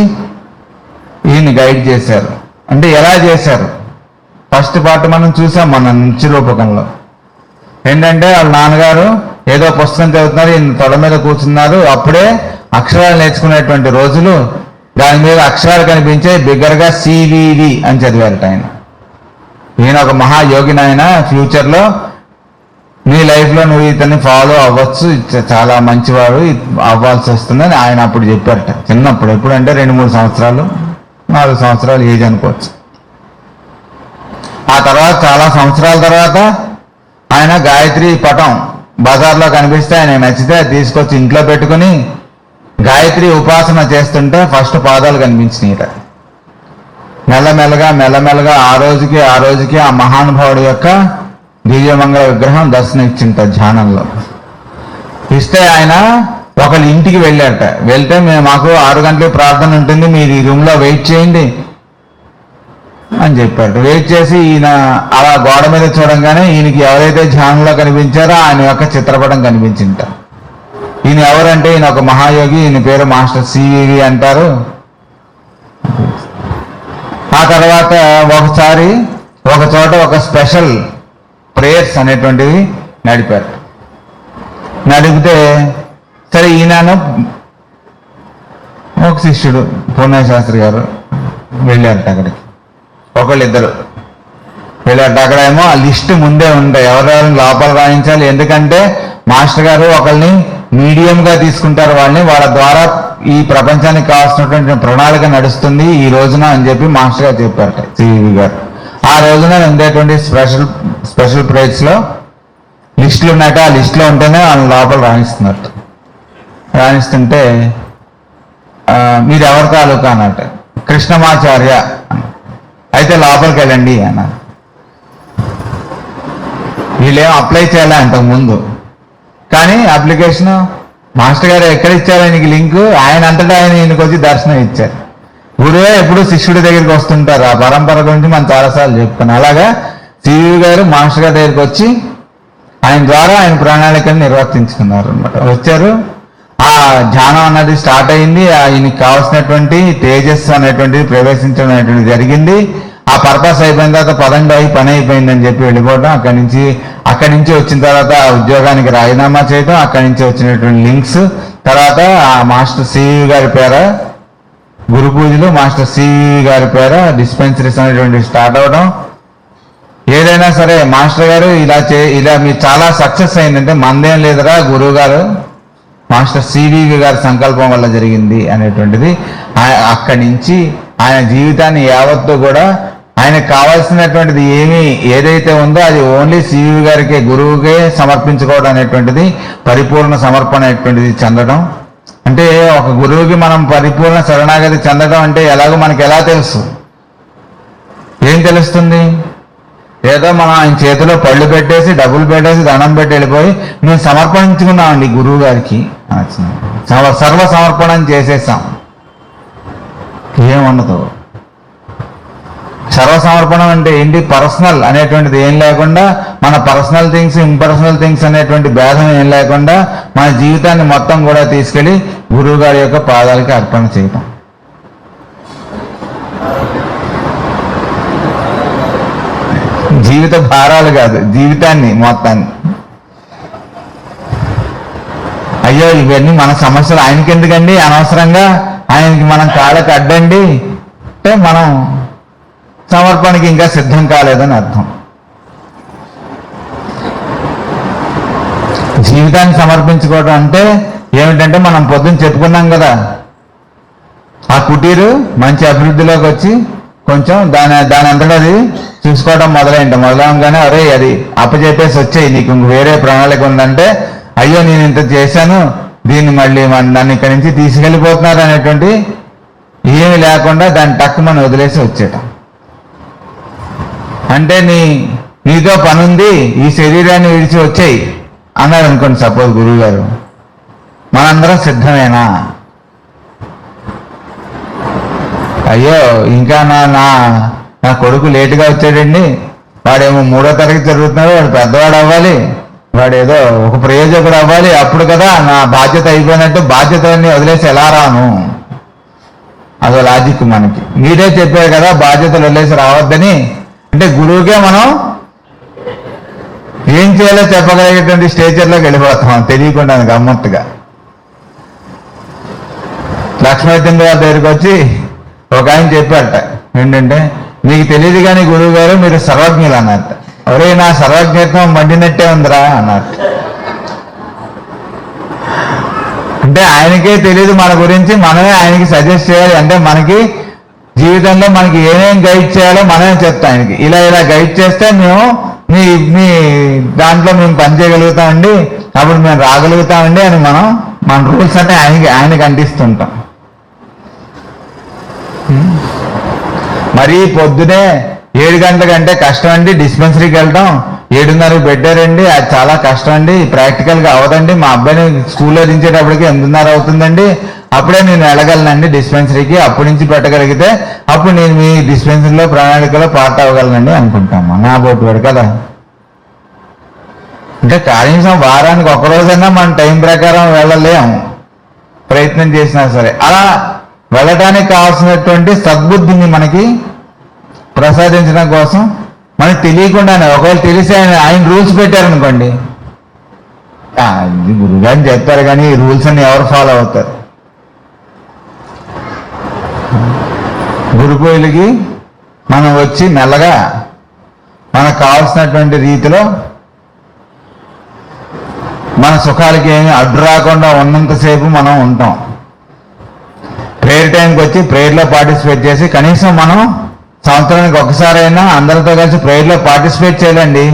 ఈయన గైడ్ చేశారు. అంటే ఎలా చేశారు, ఫస్ట్ పార్ట్ మనం చూసాం మన నిత్య రూపకంలో. ఏంటంటే వాళ్ళ నాన్నగారు ఏదో పుస్తకం చదువుతున్నారు, ఈయన తొడ మీద కూర్చున్నారు. అప్పుడే అక్షరాలు నేర్చుకునేటువంటి రోజులు, దాని మీద అక్షరాలు కనిపించే బిగ్గరగా సివివి అని చదివారట ఆయన. ఈయన ఒక మహాయోగి నాయన, ఫ్యూచర్లో నీ లైఫ్లో నువ్వు ఇతన్ని ఫాలో అవ్వచ్చు, చాలా మంచివాడు అవ్వాల్సి వస్తుందని ఆయన అప్పుడు చెప్పారట. చిన్నప్పుడు, ఎప్పుడంటే 2-3 సంవత్సరాలు 4 సంవత్సరాలు ఏజ్ అనుకోవచ్చు. ఆ తర్వాత చాలా సంవత్సరాల తర్వాత ఆయన గాయత్రి పటం బజార్లో కనిపిస్తే ఆయన నచ్చితే తీసుకొచ్చి ఇంట్లో పెట్టుకుని గాయత్రి ఉపాసన చేస్తుంటే ఫస్ట్ పాదాలు కనిపించినాయిట. మెల్లమెల్లగా ఆ రోజుకి ఆ మహానుభావుడి యొక్క దివ్యమంగళ విగ్రహం దర్శనం ఇచ్చింట ధ్యానంలో. ఇస్తే ఆయన ఒకళ్ళ ఇంటికి వెళ్ళారట. వెళ్తే మాకు 6 గంటలకు ప్రార్థన ఉంటుంది, మీరు ఈ రూమ్లో వెయిట్ చేయండి అని చెప్పారు. వెయిట్ చేసి ఈయన అలా గోడ మీద చూడంగానే ఈయనకి ఎవరైతే ధ్యానంలో కనిపించారో ఆయన యొక్క చిత్రపటం కనిపించింట. ఈయన ఎవరంటే ఈయన ఒక మహాయోగి, ఈయన పేరు మాస్టర్ సివివి అంటారు. ఆ తర్వాత ఒకసారి ఒక చోట ఒక స్పెషల్ ప్రేయర్స్ అనేటువంటివి నడిపితే సరే ఈయనను ఒక శిష్యుడు పూర్ణశాస్త్రి గారు వెళ్ళారట అక్కడికి. ఒకళ్ళిద్దరు వెళ్ళారట. అక్కడేమో ఆ లిస్ట్ ముందే ఉంటాయి, ఎవరెవరిని లోపల రాయించాలి. ఎందుకంటే మాస్టర్ గారు ఒకళ్ళని మీడియంగా తీసుకుంటారు, వాళ్ళ ద్వారా ఈ ప్రపంచానికి కావాల్సినటువంటి ప్రణాళిక నడుస్తుంది ఈ రోజున అని చెప్పి మాస్టర్ గారు చెప్పారట సివివి గారు. ఆ రోజున ఉండేటువంటి స్పెషల్ ప్రేయర్స్ లో లిస్టులు ఉన్నాక ఆ లిస్టులో ఉంటేనే వాళ్ళ లోపల రాణిస్తున్నట్టు. రాణిస్తుంటే మీరు ఎవరి తాలూకా అన్నట్టు. కృష్ణమాచార్య. అయితే లోపలికి వెళ్ళండి అన్నారు. వీళ్ళేం అప్లై చేయాలి అంతకుముందు, కానీ అప్లికేషన్ మాస్టర్ గారు ఎక్కడ ఇచ్చారు ఆయనకి లింకు, ఆయన అంతటా ఆయన ఈయనకి వచ్చి దర్శనం ఇచ్చారు. గురువే ఎప్పుడు శిష్యుడి దగ్గరికి వస్తుంటారు. ఆ పరంపర గురించి మనం చాలాసార్లు చెప్పుకున్నాం. అలాగా సివి గారు మాస్టర్ గారి దగ్గరికి వచ్చి ఆయన ద్వారా ఆయన ప్రణాళికను నిర్వర్తించుకున్నారు అనమాట. వచ్చారు, ఆ ధ్యానం అన్నది స్టార్ట్ అయింది. ఆయనకి కావాల్సినటువంటి తేజస్సు అనేటువంటిది ప్రవేశించడం అనేటువంటిది జరిగింది. ఆ పర్పస్ అయిపోయిన తర్వాత పని అయిపోయిందని చెప్పి వెళ్ళిపోవడం. అక్కడి నుంచి వచ్చిన తర్వాత ఆ ఉద్యోగానికి రాజీనామా చేయడం, అక్కడి నుంచి వచ్చినటువంటి లింక్స్, తర్వాత ఆ మాస్టర్ సివి గారి పేర గురు పూజలు, మాస్టర్ సివి గారి పేర డిస్పెన్సరీస్ అనేటువంటి స్టార్ట్ అవడం. ఏదైనా సరే మాస్టర్ గారు ఇలా మీరు చాలా సక్సెస్ అయిందంటే మందేం లేదురా, గురువు గారు మాస్టర్ సివి గారి సంకల్పం వల్ల జరిగింది అనేటువంటిది. అక్కడి నుంచి ఆయన జీవితాన్ని యావత్తు కూడా ఆయనకు కావాల్సినటువంటిది ఏదైతే ఉందో అది ఓన్లీ సివి గారికి, గురువుకే సమర్పించుకోవడం అనేటువంటిది, పరిపూర్ణ సమర్పణ అనేటువంటిది చెందడం. అంటే ఒక గురువుకి మనం పరిపూర్ణ శరణాగతి చెందడం అంటే ఎలాగో మనకి ఎలా తెలుసు? ఏం తెలుస్తుంది? ఏదో మనం ఆయన చేతిలో పళ్ళు పెట్టేసి, డబ్బులు పెట్టేసి, దండం పెట్టి వెళ్ళిపోయి మేము సమర్పించుకున్నామండి గురువు గారికి సర్వ సమర్పణం చేసేసాం. ఏముండదు. సర్వసమర్పణం అంటే ఏంటి? పర్సనల్ అనేటువంటిది ఏం లేకుండా, మన పర్సనల్ థింగ్స్, ఇంపర్సనల్ థింగ్స్ అనేటువంటి భేదం ఏం లేకుండా మన జీవితాన్ని మొత్తం కూడా తీసుకెళ్లి గురువు గారి యొక్క పాదాలకి అర్పణ చేయటం. జీవిత భారాలు కాదు, జీవితాన్ని మొత్తాన్ని. అయ్యో ఇవన్నీ మన సమస్యలు ఆయనకి ఎందుకండి, అనవసరంగా ఆయనకి మనం కాళ్ళకి అడ్డండి అంటే మనం సమర్పణకి ఇంకా సిద్ధం కాలేదని అర్థం. జీవితాన్ని సమర్పించుకోవడం అంటే ఏమిటంటే మనం పొద్దున్న చెప్పుకున్నాం కదా, ఆ కుటీరు మంచి అభివృద్ధిలోకి వచ్చి కొంచెం దాని అంతటా అది చూసుకోవడం మొదలవగానే అరే అది అప్పచెప్పేసి వచ్చాయి, నీకు ఇంక వేరే ప్రణాళిక ఉందంటే అయ్యో నేను ఇంత చేశాను, దీన్ని మళ్ళీ నన్ను ఇక్కడి నుంచి తీసుకెళ్ళిపోతున్నారు అనేటువంటి ఏమి లేకుండా దాన్ని టక్కుమని వదిలేసి వచ్చేయటం. అంటే నీతో పనుంది, ఈ శరీరాన్ని విడిచి వచ్చాయి అన్నారు అనుకోండి సపోజ్ గురువు గారు, మనందరం సిద్ధమేనా? అయ్యో ఇంకా నా కొడుకు లేటుగా వచ్చాడండి, వాడేమో 3వ తరగతి చదువుతున్నాడు, వాడు పెద్దవాడు అవ్వాలి, వాడేదో ఒక ప్రయోజకుడు అవ్వాలి, అప్పుడు కదా నా బాధ్యత అయిపోయినట్టు. బాధ్యతలన్నీ వదిలేసి ఎలా రాను? అదో లాజిక్ మనకి. మీరే చెప్పారు కదా బాధ్యతలు వదిలేసి రావద్దని. అంటే గురువుకే మనం ఏం చేయాలో చెప్పగలిగేటువంటి స్టేచర్లోకి వెళ్ళిపోతాం తెలియకుండా గమ్మత్తుగా. లక్ష్మీచంద్ర గారి దగ్గరికి వచ్చి ఒక ఆయన చెప్పారట, ఏంటంటే మీకు తెలియదు కానీ గురువు గారు మీరు సర్వజ్ఞులు అన్నట్ట. ఒరే నా సర్వజ్ఞత్వం మండినట్టే ఉందిరా అన్నట్టు. అంటే ఆయనకే తెలియదు మన గురించి, మనమే ఆయనకి సజెస్ట్ చేయాలి. అంటే మనకి జీవితంలో మనకి ఏమేం గైడ్ చేయాలో మనమే చెప్తాం ఆయనకి. ఇలా గైడ్ చేస్తే మేము మీ దాంట్లో మేము పనిచేయగలుగుతామండి, అప్పుడు మేము రాగలుగుతామండి అని మన రూల్స్ అంటే ఆయనకి అంటిస్తుంటాం. మరీ పొద్దునే 7 గంటలకంటే కష్టం అండి, డిస్పెన్సరీకి వెళ్ళడం 7:30 పెట్టారండి, అది చాలా కష్టం అండి, ప్రాక్టికల్గా అవ్వదండి, మా అబ్బాయిని స్కూల్లో దించేటప్పటికి 8:30 అవుతుందండి, అప్పుడే నేను వెళ్ళగలనండి డిస్పెన్సరీకి, అప్పటి నుంచి పెట్టగలిగితే అప్పుడు నేను మీ డిస్పెన్సరీలో ప్రణాళికలో పార్ట్ అవ్వగలనండి అనుకుంటాము. నా బోటు కదా. అంటే కనీసం వారానికి ఒక్కరోజైనా మన టైం ప్రకారం వెళ్ళలేము, ప్రయత్నం చేసినా సరే. అలా వెళ్ళడానికి కావాల్సినటువంటి సద్బుద్ధిని మనకి ప్రసాదించడం కోసం మనకి తెలియకుండానే, ఒకవేళ తెలిసి ఆయన రూల్స్ పెట్టారనుకోండి, ఇది గురుగారిని చెప్తారు కానీ ఈ రూల్స్ అన్ని ఎవరు ఫాలో అవుతారు? గురు పూజలకి మనం వచ్చి మెల్లగా మనకు కావాల్సినటువంటి రీతిలో మన సుఖాలకి ఏమి అడ్డు రాకుండా ఉన్నంతసేపు మనం ఉంటాం. ప్రేయర్ టైంకి వచ్చి ప్రేయర్లో పార్టిసిపేట్ చేసి కనీసం మనం సంవత్సరానికి ఒకసారైనా అందరితో కలిసి ప్రేయర్లో పార్టిసిపేట్ చేయాలండి.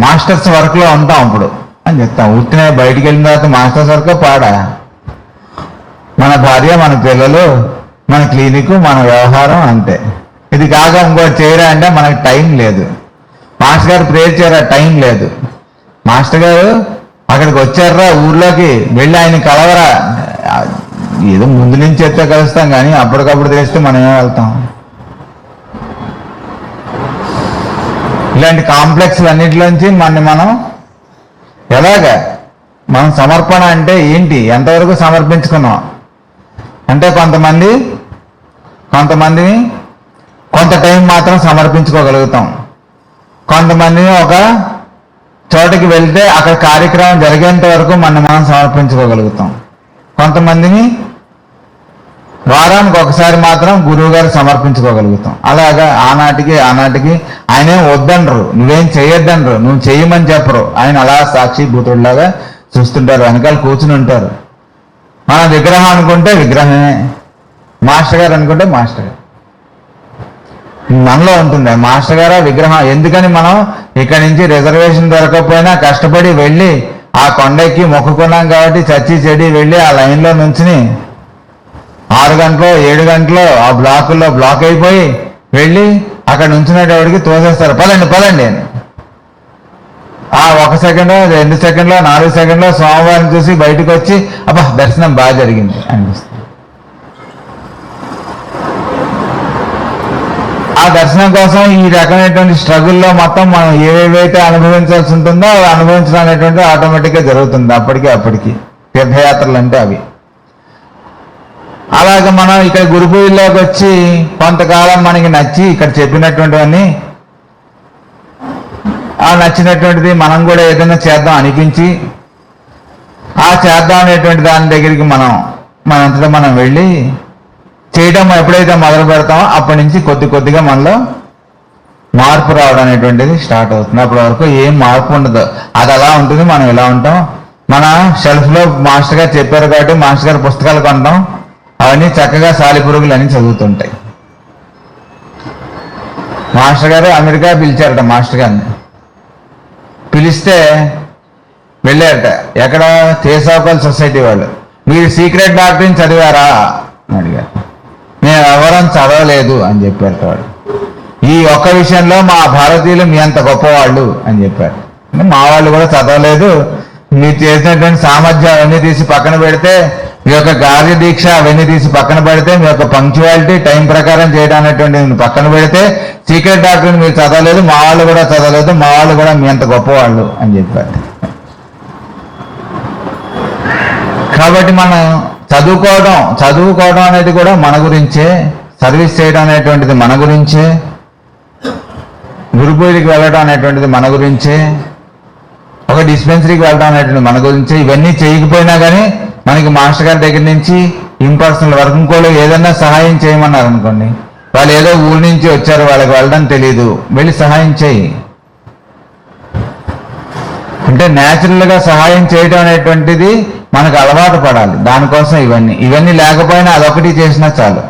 మాస్టర్స్ వర్క్లో ఉంటాం ఇప్పుడు అని చెప్తాం. ఉట్టిన బయటికి వెళ్ళిన తర్వాత మాస్టర్స్ వర్క్ పాడా. మన భార్య, మన పిల్లలు, మన క్లినిక్, మన వ్యవహారం అంతే. ఇది కాక ఇంకోటి చేయరా అంటే మనకు టైం లేదు. మాస్టర్ గారు ప్రేర్ చేయరా, టైం లేదు. మాస్టర్ గారు అక్కడికి వచ్చారా, ఊర్లోకి వెళ్ళి ఆయన కలవరా, ఏదో ముందు నుంచి చెప్తే కలుస్తాం కానీ అప్పటికప్పుడు తెలిస్తే మనం ఏం వెళ్తాం. ఇలాంటి కాంప్లెక్స్ అన్నిటిలోంచి మనం ఎలాగా మనం సమర్పణ అంటే ఏంటి, ఎంతవరకు సమర్పించుకున్నాం అంటే కొంతమందిని కొంత టైం మాత్రం సమర్పించుకోగలుగుతాం. కొంతమందిని ఒక చోటకి వెళ్తే అక్కడ కార్యక్రమం జరిగేంత వరకు మనం సమర్పించుకోగలుగుతాం. కొంతమందిని వారానికి ఒకసారి మాత్రం గురువు గారు సమర్పించుకోగలుగుతాం. అలాగా ఆనాటికి ఆయనే వద్దనరు, నువ్వేం చేయొద్దనరు, నువ్వు చెయ్యమని చెప్పరు. ఆయన అలా సాక్షి భూతుడిలాగా చూస్తుంటారు, వెనకాల కూర్చుని ఉంటారు. మన విగ్రహం అనుకుంటే విగ్రహమే, మాస్టర్ గారు అనుకుంటే మాస్టర్ గారు మనలో ఉంటుంది. మాస్టర్ గారా విగ్రహం. ఎందుకని మనం ఇక్కడి నుంచి రిజర్వేషన్ దొరకకపోయినా కష్టపడి వెళ్ళి ఆ కొండెక్కి మొక్కుకున్నాం కాబట్టి చచ్చి చెడి వెళ్ళి ఆ లైన్లో నుంచుని 6 గంటలో 7 గంటలో ఆ బ్లాకుల్లో బ్లాక్ అయిపోయి వెళ్ళి అక్కడ నుంచునేటవాడికి తోసేస్తారు, పదండి అని. ఆ 1 సెకండ్ 2 సెకండ్లో 4 సెకండ్లో సోమవారం చూసి బయటకు వచ్చి అబ్బా దర్శనం బాగా జరిగింది అనిపిస్తుంది. ఆ దర్శనం కోసం ఈ రకమైనటువంటి స్ట్రగుల్లో మొత్తం మనం ఏవేవైతే అనుభవించాల్సి ఉంటుందో అవి అనుభవించడం అనేటువంటి ఆటోమేటిక్గా జరుగుతుంది. అప్పటికి తీర్థయాత్రలు అంటే అవి. అలాగే మనం ఇక్కడ గురు పూజలోకి వచ్చి కొంతకాలం మనకి నచ్చి ఇక్కడ చెప్పినటువంటివన్నీ ఆ నచ్చినటువంటిది మనం కూడా ఏదైనా చేద్దాం అనిపించి ఆ చేద్దాం అనేటువంటి దాని దగ్గరికి మనంతటా మనం వెళ్ళి చేయడం ఎప్పుడైతే మొదలు పెడతామో అప్పటి నుంచి కొద్దిగా మనలో మార్పు రావడం అనేటువంటిది స్టార్ట్ అవుతుంది. అప్పటి వరకు ఏం మార్పు ఉండదు, అది అలా ఉంటుంది, మనం ఇలా ఉంటాం. మన షెల్ఫ్లో మాస్టర్ గారు చెప్పారు కాబట్టి మాస్టర్ గారు పుస్తకాలు కొంటాం, అవన్నీ చక్కగా సాలిపురుగులు అని చదువుతుంటాయి. మాస్టర్ గారు అమెరికా పిలిచారట, మాస్టర్ గారిని పిలిస్తే వెళ్ళారట. ఎక్కడ? థియోసాఫికల్ సొసైటీ వాళ్ళు. మీరు సీక్రెట్ డాక్టరీని చదివారా అని అడిగారు. నేను ఎవరం చదవలేదు అని చెప్పారు వాడు. ఈ ఒక్క విషయంలో మా భారతీయులు మీ అంత గొప్పవాళ్ళు అని చెప్పారు. మా వాళ్ళు కూడా చదవలేదు, మీరు చేసినటువంటి సామర్థ్యం అవన్నీ తీసి పక్కన పెడితే, మీ యొక్క కార్య దీక్ష అవన్నీ తీసి పక్కన పెడితే, మీ యొక్క పంక్చువాలిటీ టైం ప్రకారం చేయడం అనేటువంటి పక్కన పెడితే, సీక్రెట్ డాక్టర్ని మీరు చదవలేదు, మా వాళ్ళు కూడా చదవలేదు, మా వాళ్ళు కూడా మీ అంత గొప్పవాళ్ళు అని చెప్పారు. కాబట్టి మనం చదువుకోవడం అనేది కూడా మన గురించే, సర్వీస్ చేయడం అనేటువంటిది మన గురించే, గురు పూజకి వెళ్ళడం అనేటువంటిది మన గురించే, ఒక డిస్పెన్సరీకి వెళ్ళడం అనేటువంటి మన గురించే. ఇవన్నీ చేయకపోయినా కానీ మనకి మాస్టర్ గారి దగ్గర నుంచి ఇంపర్సనల్ వర్క్ ఇంకోళ్ళు ఏదన్నా సహాయం చేయమన్నారు అనుకోండి, వాళ్ళు ఏదో ఊరి నుంచి వచ్చారు, వాళ్ళకి వెళ్ళడం తెలీదు, వెళ్ళి సహాయం చేయి అంటే న్యాచురల్గా సహాయం చేయడం అనేటువంటిది మనకు అలవాటు పడాలి. దానికోసం ఇవన్నీ లేకపోయినా అదొకటి చేసినా చాలు.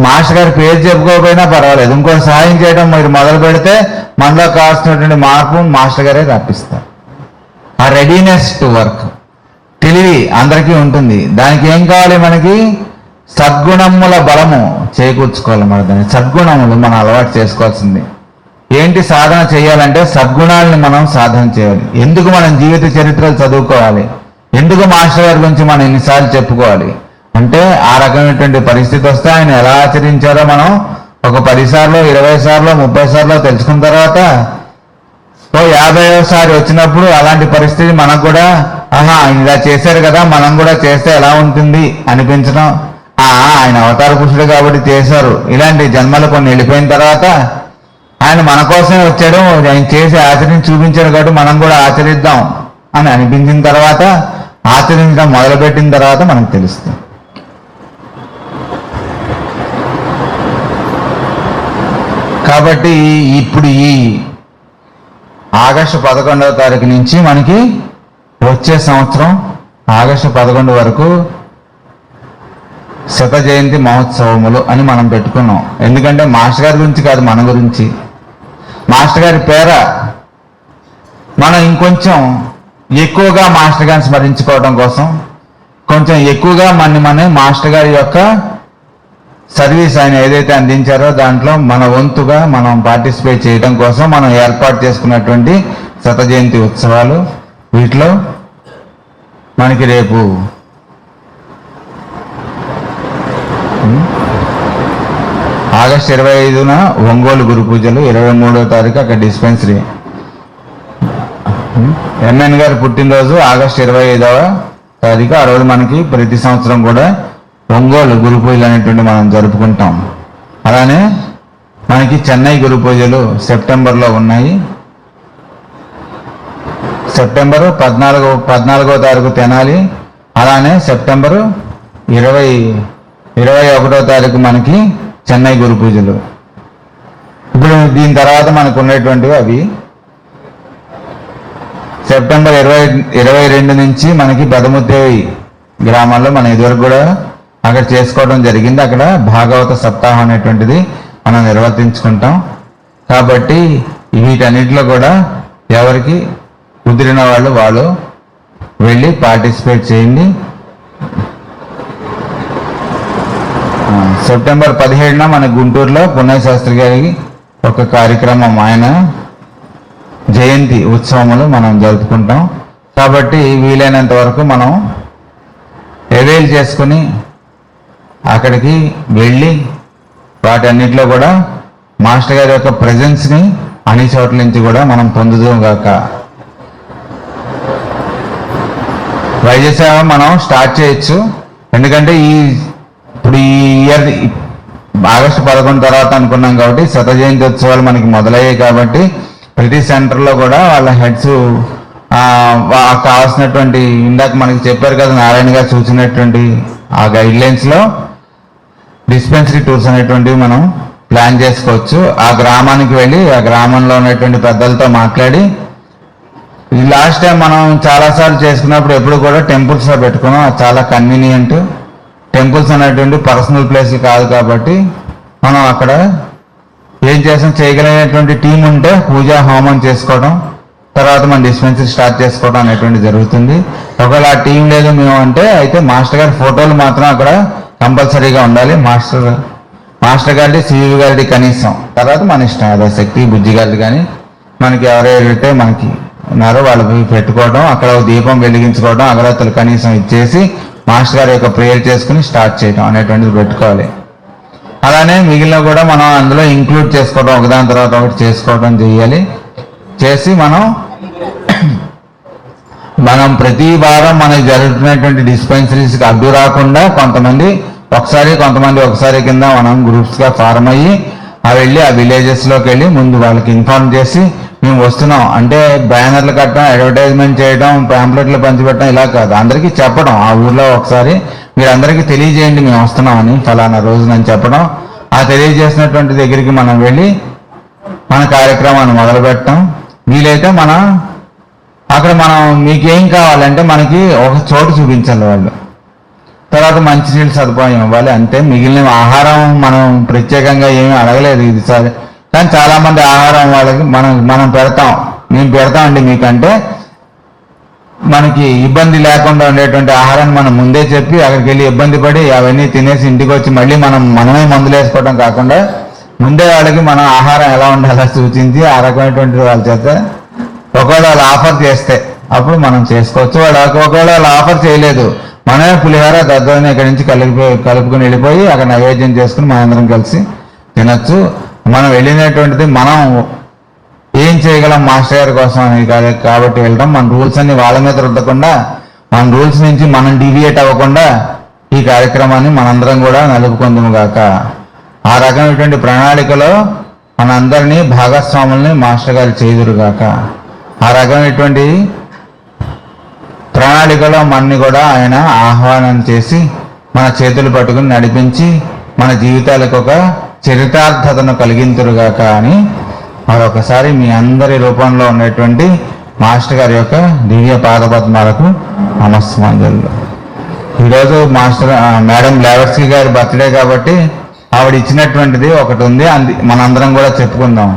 మాస్టర్ గారి పేరు చెప్పుకోకపోయినా పర్వాలేదు, ఇంకోటి సహాయం చేయడం మీరు మొదలు పెడితే మనలో కావాల్సినటువంటి మార్పు మాస్టర్ గారే రప్పిస్తారు. ఆ రెడీనెస్ టు వర్క్ తెలివి అందరికీ ఉంటుంది. దానికి ఏం కావాలి? మనకి సద్గుణముల బలము చేకూర్చుకోవాలి. మన దాన్ని సద్గుణములు మనం అలవాటు చేసుకోవాల్సింది. ఏంటి సాధన చేయాలంటే సద్గుణాలని మనం సాధన చేయాలి. ఎందుకు మనం జీవిత చరిత్రలు చదువుకోవాలి? ఎందుకు మాస్టర్ గారి గురించి మనం ఎన్నిసార్లు చెప్పుకోవాలి అంటే, ఆ రకమైనటువంటి పరిస్థితి వస్తే ఆయన ఎలా ఆచరించారో మనం ఒక 10 సార్లు 20 సార్లు 30 సార్లు తెలుసుకున్న తర్వాత 50వ వచ్చినప్పుడు అలాంటి పరిస్థితి మనకు కూడా ఆయన ఇలా చేశారు కదా, మనం కూడా చేస్తే ఎలా ఉంటుంది అనిపించడం. ఆయన అవతార పురుషుడు కాబట్టి చేశారు. ఇలాంటి జన్మలు కొన్ని వెళ్ళిపోయిన తర్వాత ఆయన మన కోసమే వచ్చాడు, ఆయన చేసి ఆచరించి చూపించాడు కాబట్టి మనం కూడా ఆచరిద్దాం అని అనిపించిన తర్వాత, ఆచరించడం మొదలుపెట్టిన తర్వాత మనకు తెలుస్తుంది. కాబట్టి ఇప్పుడు ఈ ఆగస్టు 11వ తారీఖు నుంచి మనకి వచ్చే సంవత్సరం ఆగస్టు 11 వరకు శత జయంతి మహోత్సవములు అని మనం పెట్టుకున్నాం. ఎందుకంటే మాస్టర్ గారి గురించి కాదు, మన గురించి. మాస్టర్ గారి పేర మనం ఇంకొంచెం ఎక్కువగా మాస్టర్ గారిని స్మరించుకోవడం కోసం, కొంచెం ఎక్కువగా మన మాస్టర్ గారి యొక్క సర్వీస్ ఆయన ఏదైతే అందించారో దాంట్లో మన వంతుగా మనం పార్టిసిపేట్ చేయడం కోసం మనం ఏర్పాటు చేసుకున్నటువంటి శత జయంతి ఉత్సవాలు. వీటిలో మనకి రేపు ఆగస్టు 25న ఒంగోలు గురు పూజలు, 23వ తారీఖు అక్కడ డిస్పెన్సరీ. ఎంఎన్ గారి పుట్టినరోజు ఆగస్టు 25వ తారీఖు. ఆ రోజు మనకి ప్రతి సంవత్సరం కూడా ఒంగోలు గురు పూజలు అనేటువంటి మనం జరుపుకుంటాం. అలానే మనకి చెన్నై గురు పూజలు సెప్టెంబర్లో ఉన్నాయి. సెప్టెంబరు 14వ తారీఖు తెనాలి. అలానే సెప్టెంబరు 21వ తారీఖు మనకి చెన్నై గురు పూజలు. ఇప్పుడు దీని తర్వాత మనకు ఉన్నటువంటివి అవి సెప్టెంబర్ 22 నుంచి మనకి బెదముద్దేవి గ్రామాల్లో మనం ఇదివరకు కూడా అక్కడ చేసుకోవడం జరిగింది. అక్కడ భాగవత సప్తాహం అనేటువంటిది మనం నిర్వర్తించుకుంటాం. కాబట్టి వీటన్నిటిలో కూడా ఎవరికి కుదిరిన వాళ్ళు వెళ్ళి పార్టిసిపేట్ చేయండి. సెప్టెంబర్ 17న మన గుంటూరులో పున్నయ్య శాస్త్రి గారి ఒక కార్యక్రమం, ఆయన జయంతి ఉత్సవములు మనం జరుపుకుంటాం. కాబట్టి వీలైనంత వరకు మనం అవైల్ చేసుకుని అక్కడికి వెళ్ళి వాటన్నిటిలో కూడా మాస్టర్ గారి యొక్క ప్రజెన్స్ని అన్ని చోట్ల నుంచి కూడా మనం పొందుదాం గాక. వైద్య సేవ మనం స్టార్ట్ చేయొచ్చు. ఎందుకంటే ఇప్పుడు ఈ ఇయర్ ఆగస్టు 11 తర్వాత అనుకున్నాం కాబట్టి శత జయంతి ఉత్సవాలు మనకి మొదలయ్యాయి. కాబట్టి ప్రతి సెంటర్లో కూడా వాళ్ళ హెడ్స్ కావాల్సినటువంటి, ఇందాక మనకి చెప్పారు కదా నారాయణ గారు చూసినటువంటి ఆ గైడ్లైన్స్లో డిస్పెన్సరీ టూర్స్ అనేటువంటివి మనం ప్లాన్ చేసుకోవచ్చు. ఆ గ్రామానికి వెళ్ళి ఆ గ్రామంలో ఉన్నటువంటి పెద్దలతో మాట్లాడి, ఈ లాస్ట్ టైం మనం చాలాసార్లు చేసుకున్నప్పుడు ఎప్పుడు కూడా టెంపుల్స్లో పెట్టుకున్నాం. అది చాలా కన్వీనియంట్. టెంపుల్స్ అనేటువంటి పర్సనల్ ప్లేస్ కాదు కాబట్టి మనం అక్కడ ఏం చేయగలిగినటువంటి టీం ఉంటే పూజా హోమం చేసుకోవడం, తర్వాత మన డిస్పెన్సరీ స్టార్ట్ చేసుకోవడం అనేటువంటి జరుగుతుంది. ఒకవేళ ఆ టీం లేదు మేము అంటే అయితే మాస్టర్ గారి ఫోటోలు మాత్రం అక్కడ కంపల్సరీగా ఉండాలి. మాస్టర్ గారిది, సివి గారిది కనీసం, తర్వాత మన ఇష్టం. అదే శక్తి బుజ్జి గారిది కానీ మనకి ఎవరైతే మనకి ఉన్నారో వాళ్ళకి పెట్టుకోవడం, అక్కడ దీపం వెలిగించుకోవడం, అగరత్తులు కనీసం ఇచ్చేసి మాస్టర్ గారి యొక్క ప్రేయర్ చేసుకుని స్టార్ట్ చేయడం అనేటువంటిది పెట్టుకోవాలి. అలానే మిగిలిన కూడా మనం అందులో ఇంక్లూడ్ చేసుకోవడం, ఒకదాని తర్వాత ఒకటి చేసుకోవడం చేయాలి. చేసి మనం ప్రతి వారం మనకి జరుగుతున్నటువంటి డిస్పెన్సరీస్కి అడ్డు రాకుండా కొంతమంది ఒకసారి కింద మనం గ్రూప్స్గా ఫార్మ్ అయ్యి వెళ్ళి ఆ విలేజెస్లోకి వెళ్ళి ముందు వాళ్ళకి ఇన్ఫార్మ్ చేసి మేము వస్తున్నాం అంటే బ్యానర్లు కట్టడం, అడ్వర్టైజ్మెంట్ చేయడం, ప్యాంప్లెట్లు పంచిపెట్టడం ఇలా కాదు, అందరికీ చెప్పడం. ఆ ఊర్లో ఒకసారి మీరు అందరికీ తెలియజేయండి మేము వస్తున్నామని ఫలానా రోజునని చెప్పడం. ఆ తెలియజేసినటువంటి దగ్గరికి మనం వెళ్ళి మన కార్యక్రమాన్ని మొదలుపెట్టడం. వీలైతే అక్కడ మనం మీకేం కావాలంటే మనకి ఒక చోటు చూపించాలి వాళ్ళు, తర్వాత మంచినీళ్ళు సదుపాయం ఇవ్వాలి. అంతే. మిగిలిన ఆహారం మనం ప్రత్యేకంగా ఏమీ అడగలేదు ఇది సరే. కానీ చాలామంది ఆహారం వాళ్ళకి మనం మేము పెడతామండి మీకంటే మనకి ఇబ్బంది లేకుండా ఉండేటువంటి ఆహారాన్ని మనం ముందే చెప్పి అక్కడికి వెళ్ళి ఇబ్బంది పడి అవన్నీ తినేసి ఇంటికి వచ్చి మళ్ళీ మనమే మందులు వేసుకోవడం కాకుండా ముందే వాళ్ళకి మనం ఆహారం ఎలా ఉండాలో సూచించి ఆ రకమైనటువంటి వాళ్ళ చేత ఒకవేళ వాళ్ళు ఆఫర్ చేస్తే అప్పుడు మనం చేసుకోవచ్చు. ఒకవేళ వాళ్ళు ఆఫర్ చేయలేదు, మనమే పులిహోర దద్దోని ఇక్కడి నుంచి కలుపుకొని వెళ్ళిపోయి అక్కడ నైవేద్యం చేసుకుని మనందరం కలిసి తినచ్చు. మనం వెళ్ళినటువంటిది మనం ఏం చేయగలం మాస్టర్ గారి కోసం అని కాబట్టి వెళ్ళడం. మన రూల్స్ అన్ని వాళ్ళ మీద రుద్దకుండా, మన రూల్స్ నుంచి మనం డీవియేట్ అవ్వకుండా ఈ కార్యక్రమాన్ని మనందరం కూడా నలుపుకుందాము గాక. ఆ రకమైనటువంటి ప్రణాళికలో మనందరినీ భాగస్వాముల్ని మాస్టర్ గారు చేదురుగాక. ఆ రకమైనటువంటి ప్రణాళికలో మనని కూడా ఆయన ఆహ్వానం చేసి మన చేతులు పట్టుకుని నడిపించి మన జీవితాలకు ఒక చరితార్థతను కలిగింతురుగాక అని మరొకసారి మీ అందరి రూపంలో ఉన్నటువంటి మాస్టర్ గారి యొక్క దివ్య పాదపద్మాలకు నమస్కారాలు. ఈరోజు మేడం లేవర్స్కి గారి బర్త్డే కాబట్టి ఆవిడ ఇచ్చినటువంటిది ఒకటి ఉంది, మనందరం కూడా చెప్పుకుందాం.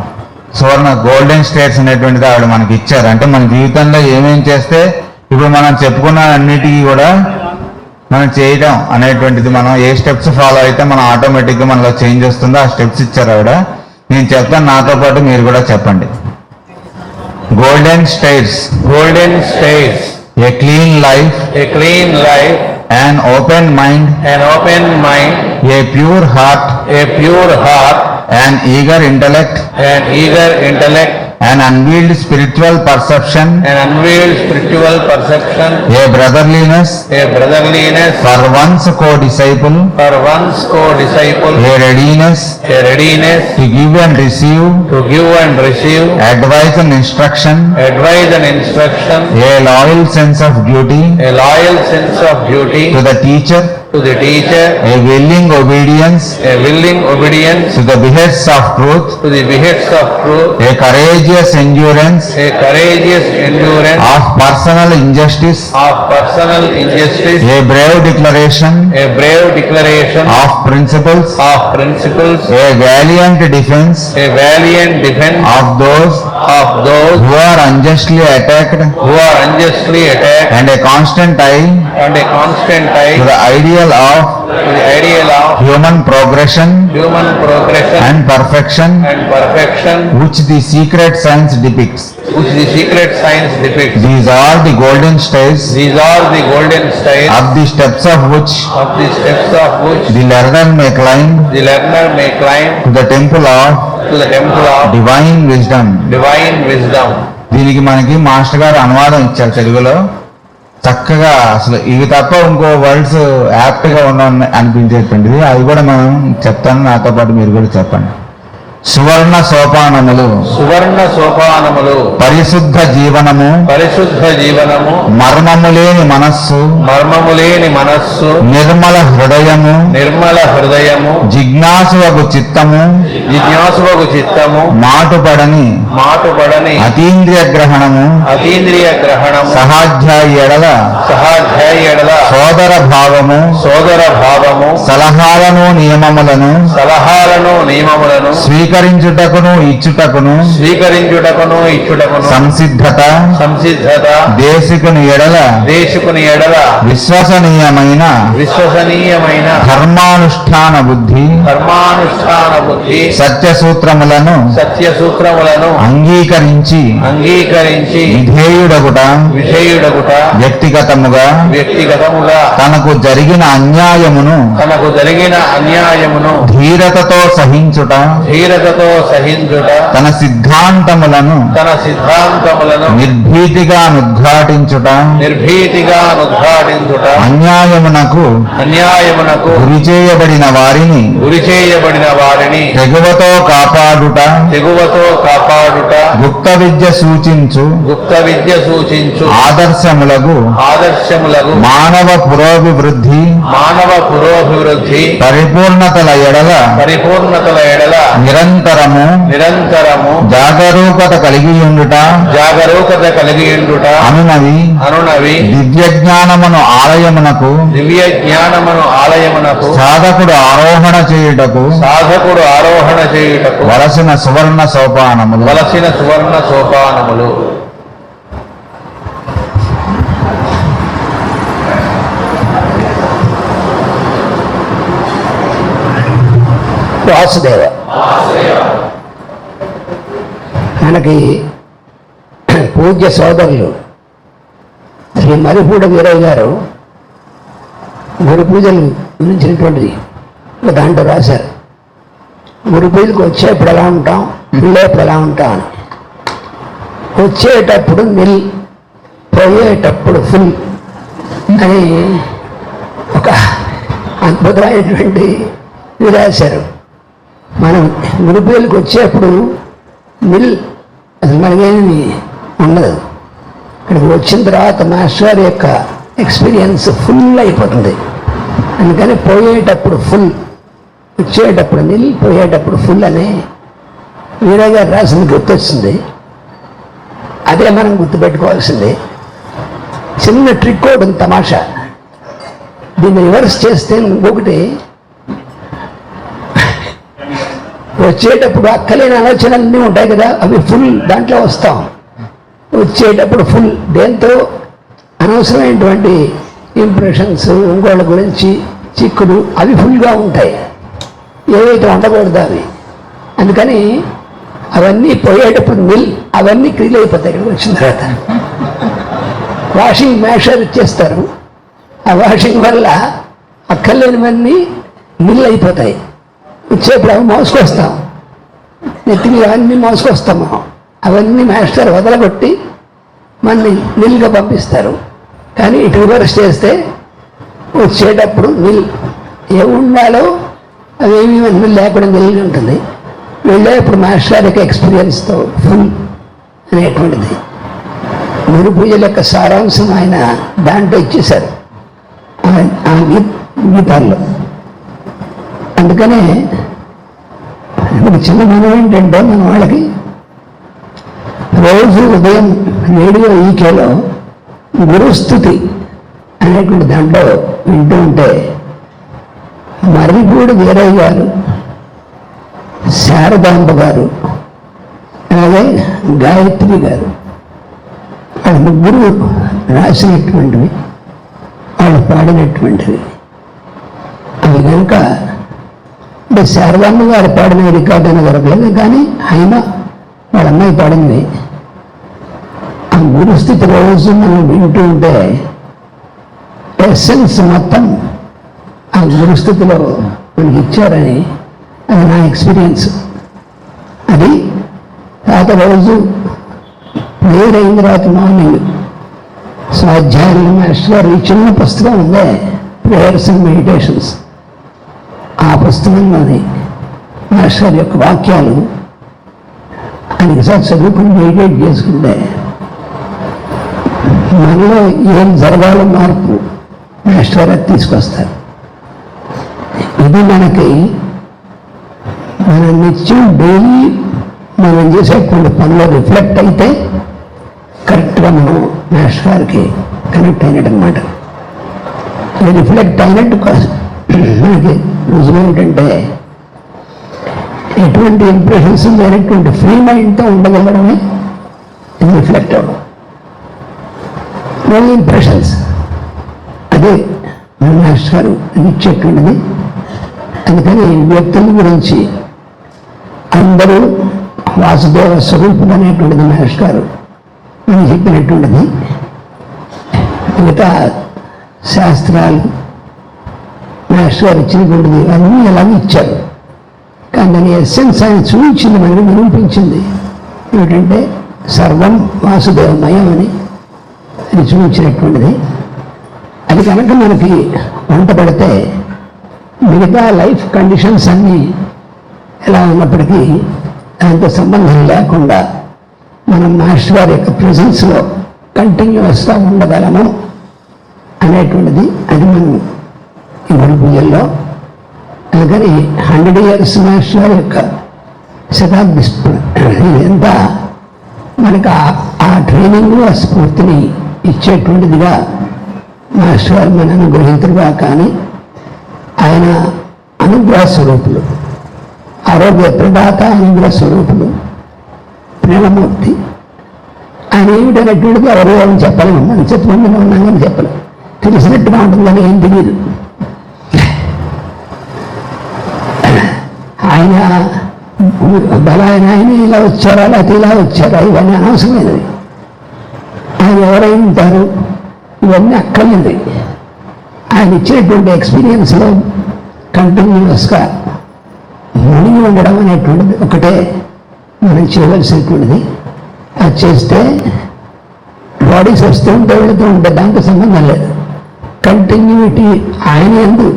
సువర్ణ గోల్డెన్ స్టేట్స్ అనేటువంటిది ఆవిడ మనకి ఇచ్చారు. అంటే మన జీవితంలో ఏమేం చేస్తే ఇప్పుడు మనం చెప్పుకున్న అన్నిటికీ కూడా మనం చేయడం అనేటువంటిది, మనం ఏ స్టెప్స్ ఫాలో అయితే మనం ఆటోమేటిక్గా మనలో చేంజ్ వస్తుందో ఆ స్టెప్స్ ఇచ్చారు ఆవిడ. నేను చెప్తాను, నాతో పాటు మీరు కూడా చెప్పండి. Golden states, golden states, A clean life, a clean life, an open mind, an open mind, a pure heart, a pure heart, an eager intellect, an eager intellect, an unveiled spiritual perception, an unveiled spiritual perception, a brotherliness a brotherliness, for one's co-disciple, for one's co-disciple, a readiness a readiness to give and receive to give and receive advice and instruction, advice and instruction, a loyal sense of duty a loyal sense of duty to the teacher, to the teacher, a willing obedience a willing obedience to the behests of truth, to the behests of truth, a courageous endurance a courageous endurance of personal injustice, of personal injustice, a brave declaration a brave declaration of principles, of principles, a valiant defense a valiant defense of those who who are unjustly attacked, are unjustly attacked, and a constant eye and a constant eye to the ideal of to the ideal of human progression human progression and perfection and perfection, which the secret science depicts. which the secret science depicts. These are the golden stages These are the golden states of the steps of which of the steps of which the learner may climb the learner may climb to the temple of to the temple of divine wisdom. divine wisdom. దీనికి మనకి master గారు అనువాదం ఇచ్చారు తెలుగులో. చక్కగా అసలు ఇవి తప్ప ఇంకో వర్డ్స్ యాప్ట్ గా ఉన్న అనిపించేటువంటిది, అవి కూడా మనం చెప్తాను, నాతో పాటు మీరు కూడా చెప్పండి. సువర్ణ సోపానములు, సువర్ణ సోపానములు, పరిశుద్ధ జీవనము, పరిశుద్ధ జీవనము, మర్మము లేని మనస్సు, మర్మము లేని మనస్సు, నిర్మల హృదయము, నిర్మల హృదయము, జిజ్ఞాసువకు చిత్తము, జిజ్ఞాసువకు చిత్తము, మాటుపడని మాటుపడని అతీంద్రియ గ్రహణము, అతీంద్రియ గ్రహణము, సహాధ్యాయి ఎడల సహాధ్యాయి ఎడల సోదర భావము, సోదర భావము, సలహాలను నియమములను సలహాలను నియమములను స్వీకరించుటకును ఇచ్చుటకును స్వీకరించుటకును ఇచ్చుటకును సంసిద్ధత, సంసిద్ధత, దేశికుని ఎడల దేశకుని ఎడల విశ్వసనీయమైన విశ్వసనీయమైన ధర్మానుష్ఠాన బుద్ధి, ధర్మానుష్ఠాన బుద్ధి, సత్యసూత్రములను సత్య సూత్రములను అంగీకరించి అంగీకరించి విధేయుడగుట, విధేయుడగుట, వ్యక్తిగతముగా వ్యక్తిగతముగా తనకు జరిగిన అన్యాయమును తనకు జరిగిన అన్యాయమును ధీరతతో సహించుట, ధీరతతో సహించుట, తన సిద్ధాంతములను తన సిద్ధాంతములను నిర్భీతిగా ఉద్ఘాటించుట, నిర్భీతిగా ఉద్ఘాటించుట, అన్యాయమునకు అన్యాయమునకు గురి చేయబడిన వారిని గురి చేయబడిన వారిని తెగువతో కాపాడుట, తెగువతో కాపాడుట, గుప్త విద్య సూచించు గుప్త విద్య సూచించు ఆదర్శములకు ఆదర్శములకు మానవ పురోభివృద్ధి, మానవ పురోభివృద్ధి, పరిపూర్ణతల ఎడల పరిపూర్ణతల ఎడల నిరంతరము జాగరూకత కలిగి ఉండుట, జాగరూకత కలిగి ఉండుట, అనునవి దివ్య జ్ఞానమును ఆలయమునకు దివ్య జ్ఞానమును ఆలయమునకు సాధకుడు ఆరోహణ చేయుటకు సాధకుడు ఆరోహణ చేయుటకు వలసిన సువర్ణ సోపానములు. వలసిన సువర్ణ సోపానములు. వాసుదేవ మనకి పూజ్య సోదరులు శ్రీ మరిపూడ వీరయ్య గారు గురు పూజలు గురించినటువంటిది ఒక దాంట్లో రాశారు. గురు పూజలకు వచ్చేప్పుడు ఎలా ఉంటాం, వెళ్ళేప్పుడు ఎలా ఉంటాం అని. వచ్చేటప్పుడు నిల్, పోయేటప్పుడు ఫుల్ అని ఒక అద్భుతమైనటువంటి ఇది రాశారు. మనం గురుపేలకు వచ్చేప్పుడు మిల్ అసలు మనకేమి ఉండదు. ఇక్కడికి వచ్చిన తర్వాత మాస్టర్ గారి యొక్క ఎక్స్పీరియన్స్ ఫుల్ అయిపోతుంది. అందుకని పోయేటప్పుడు ఫుల్, వచ్చేటప్పుడు నిల్, పోయేటప్పుడు ఫుల్ అని వీరయ్య గారు రాసింది గుర్తొచ్చింది. అదే మనం గుర్తుపెట్టుకోవాల్సింది. చిన్న ట్రిక్ ఒకటి ఉంది, తమాషా. దీన్ని రివర్స్ చేస్తే ఇంకొకటి వచ్చేటప్పుడు అక్కలేని ఆలోచనలన్నీ ఉంటాయి కదా, అవి ఫుల్ దాంట్లో వస్తాం. వచ్చేటప్పుడు ఫుల్ దేంతో అనవసరమైనటువంటి ఇంప్రెషన్స్, ఇంకోళ్ళ గురించి చిక్కులు అవి ఫుల్గా ఉంటాయి, ఏవైతే ఉండకూడదు అవి. అందుకని అవన్నీ పోయేటప్పుడు అవన్నీ క్లీన్ అయిపోతాయి. ఇక్కడికి వచ్చిన తర్వాత వాషింగ్ మ్యాషర్ ఇచ్చేస్తారు. ఆ వాషింగ్ వల్ల అక్కర్లేనివన్నీ అయిపోతాయి. వచ్చేప్పుడు అవి మోసుకొస్తాం, నెత్తి మీద అవన్నీ మోసుకొస్తాము. అవన్నీ మాస్టర్ వదలగొట్టి మనని నిల్గా పంపిస్తారు. కానీ ఇటు రివర్స్ చేస్తే వచ్చేటప్పుడు ఏమి ఉండాలో అవేమీ నిల్ లేకుండా నిల్గా ఉంటుంది. వెళ్ళేప్పుడు మాస్టర్ యొక్క ఎక్స్పీరియన్స్తో ఫుల్ అనేటువంటిది గురు పూజల యొక్క సారాంశం ఆయన దాంట్లో ఇచ్చేశారు ఆ గీతాల్లో. అందుకనే ఇప్పుడు చిన్న మనం ఏంటంటే మన వాళ్ళకి రోజు ఉదయం రేడియో ఈకేలో గురుస్థుతి అనేటువంటి దాంట్లో వింటూ ఉంటే మర్రిపూడి వీరయ్య గారు, శారదాంబ గారు, అలాగే గాయత్రి గారు, వాళ్ళ ముగ్గురు రాసినటువంటివి, వాళ్ళు పాడినటువంటివి అవి కనుక అంటే శారదాంబ గారు పాడిన రికార్డు అయినా దొరకలేదు, కానీ అయినా వాళ్ళ అమ్మాయి పాడింది. ఆ గురుస్థితి రోజు మనం వింటూ ఉంటే ఎస్సెన్స్ మొత్తం ఆ గురుస్థితిలో మనకి ఇచ్చారని అది నా ఎక్స్పీరియన్స్. అది తర్వాత రోజు ప్రేయర్ అయిన తర్వాత మార్నింగ్ స్వాధ్యాయులు మాస్టర్ గారు ఈ చిన్న పుస్తకం ఉందే, ప్రేయర్స్ అండ్ మెడిటేషన్స్, ఆ పుస్తకంలోని మాస్టర్ గారి యొక్క వాక్యాలు ఆయనకి చదువుకుని మెడిటేట్ చేసుకుంటే మనలో ఏం జరగాలో మార్పు మాస్టర్ గారు తీసుకొస్తారు. ఇది మనకి మన నిత్యం డైలీ మనం చేసేటువంటి పనిలో రిఫ్లెక్ట్ అయితే కరెక్ట్గా మనం మాస్టర్ గారికి కనెక్ట్ అయినట్టు అనమాట. రిఫ్లెక్ట్ అయినట్టు కాదు, మనకి రుజువు ఏంటంటే ఎటువంటి ఇంప్రెషన్స్ లేనటువంటి ఫ్రీ మైండ్తో ఉండగలగడమే ఇది రిఫ్లెక్ట్ అవ్వడం. నో ఇంప్రెషన్స్, అదే మన మాస్టర్ గారు ఇచ్చేటువంటిది. అందుకని వ్యక్తుల గురించి అందరూ వాసుదేవ స్వరూపుడు అనేటువంటిది మాస్టర్ గారు మనం చెప్పినటువంటిది. మిగతా శాస్త్రాలు మాస్టర్ గారు ఇచ్చినటువంటిది అన్నీ ఎలాగో ఇచ్చారు, కానీ దాని ఎస్సెన్స్ ఆయన చూపించింది, మనకి నిరూపించింది. ఏమిటంటే సర్వం వాసుదేవమయం అని అది చూపించినటువంటిది. అది కనుక మనకి వంట పడితే మిగతా లైఫ్ కండిషన్స్ అన్నీ ఎలా ఉన్నప్పటికీ దాంతో సంబంధం లేకుండా మనం మాస్టర్ గారి యొక్క ప్రెజెన్స్లో కంటిన్యూస్గా ఉండగలము అనేటువంటిది అది మనం ఈ గురు పూజల్లో. అందుకని 100 years మాస్టర్ గారి యొక్క శతాబ్ది ఇదంతా మనకు ఆ ట్రైనింగ్, ఆ స్ఫూర్తిని ఇచ్చేటువంటిదిగా మాస్టర్ గారు మన అనుగ్రహించరుగా. కానీ ఆయన అనుగ్రహ స్వరూపులు, ఆరోగ్య ప్రదాత అనుగ్రహ స్వరూపులు, ప్రేమమూర్తి. ఆయన ఏమిటనేటువంటిది ఎవరు అని చెప్పలేము, మనం చెప్పుకుంటూనే ఉన్నాం కానీ చెప్పలేము. తెలిసినట్టుగా ఉంటుందని ఏం తెలియదు. ఆయన బలాయన ఆయన ఇలా వచ్చారా లేకపోతే ఇలా వచ్చారా ఇవన్నీ అనవసరమైనవి. ఆయన ఎవరై ఉంటారు ఇవన్నీ అక్కర్లేదు. ఆయన ఇచ్చేటువంటి ఎక్స్పీరియన్స్లో కంటిన్యూస్గా మునిగి ఉండడం అనేటువంటిది ఒకటే మనం చేయవలసినటువంటిది. అది చేస్తే బాడీస్ వస్తూ ఉంటే వెళుతూ ఉంటే దాంతో సంబంధం లేదు. కంటిన్యూటీ ఆయన ఎందు.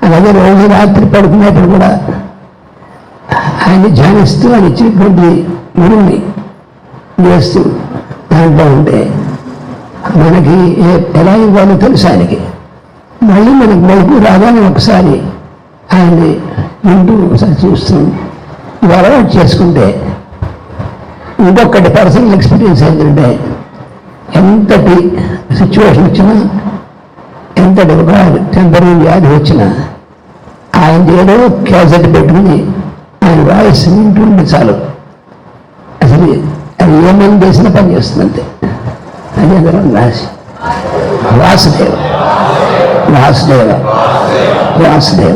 అలాగే రోజు రాత్రి పడుకునేప్పుడు కూడా ఆయన ధ్యానిస్తూ ఆయన ఇచ్చినటువంటి గురువుని చేస్తూ దాంట్లో ఉంటే మనకి ఎలా ఇవ్వాలో తెలుసు ఆయనకి. మళ్ళీ మనకు మెలకు రాగానే ఒకసారి ఆయన్ని వింటూ ఒకసారి చూస్తూ ఇది అలవాటు చేసుకుంటే ఇంకొకటి పర్సనల్ ఎక్స్పీరియన్స్ ఏంటంటే ఎంతటి సిచ్యువేషన్ వచ్చినా, ఎంతటి ఒక టెంపరీ వ్యాధి వచ్చినా ఆయన ఏదో క్యాసెట్ పెట్టుకుని ఆయన వాయిస్ వింటుంటే చాలు అసలు అది ఏ మంది చేసినా పని చేస్తుంది అంతే. అది అందరం రాసి వాసుదేవ వాసుదేవ వాసుదేవ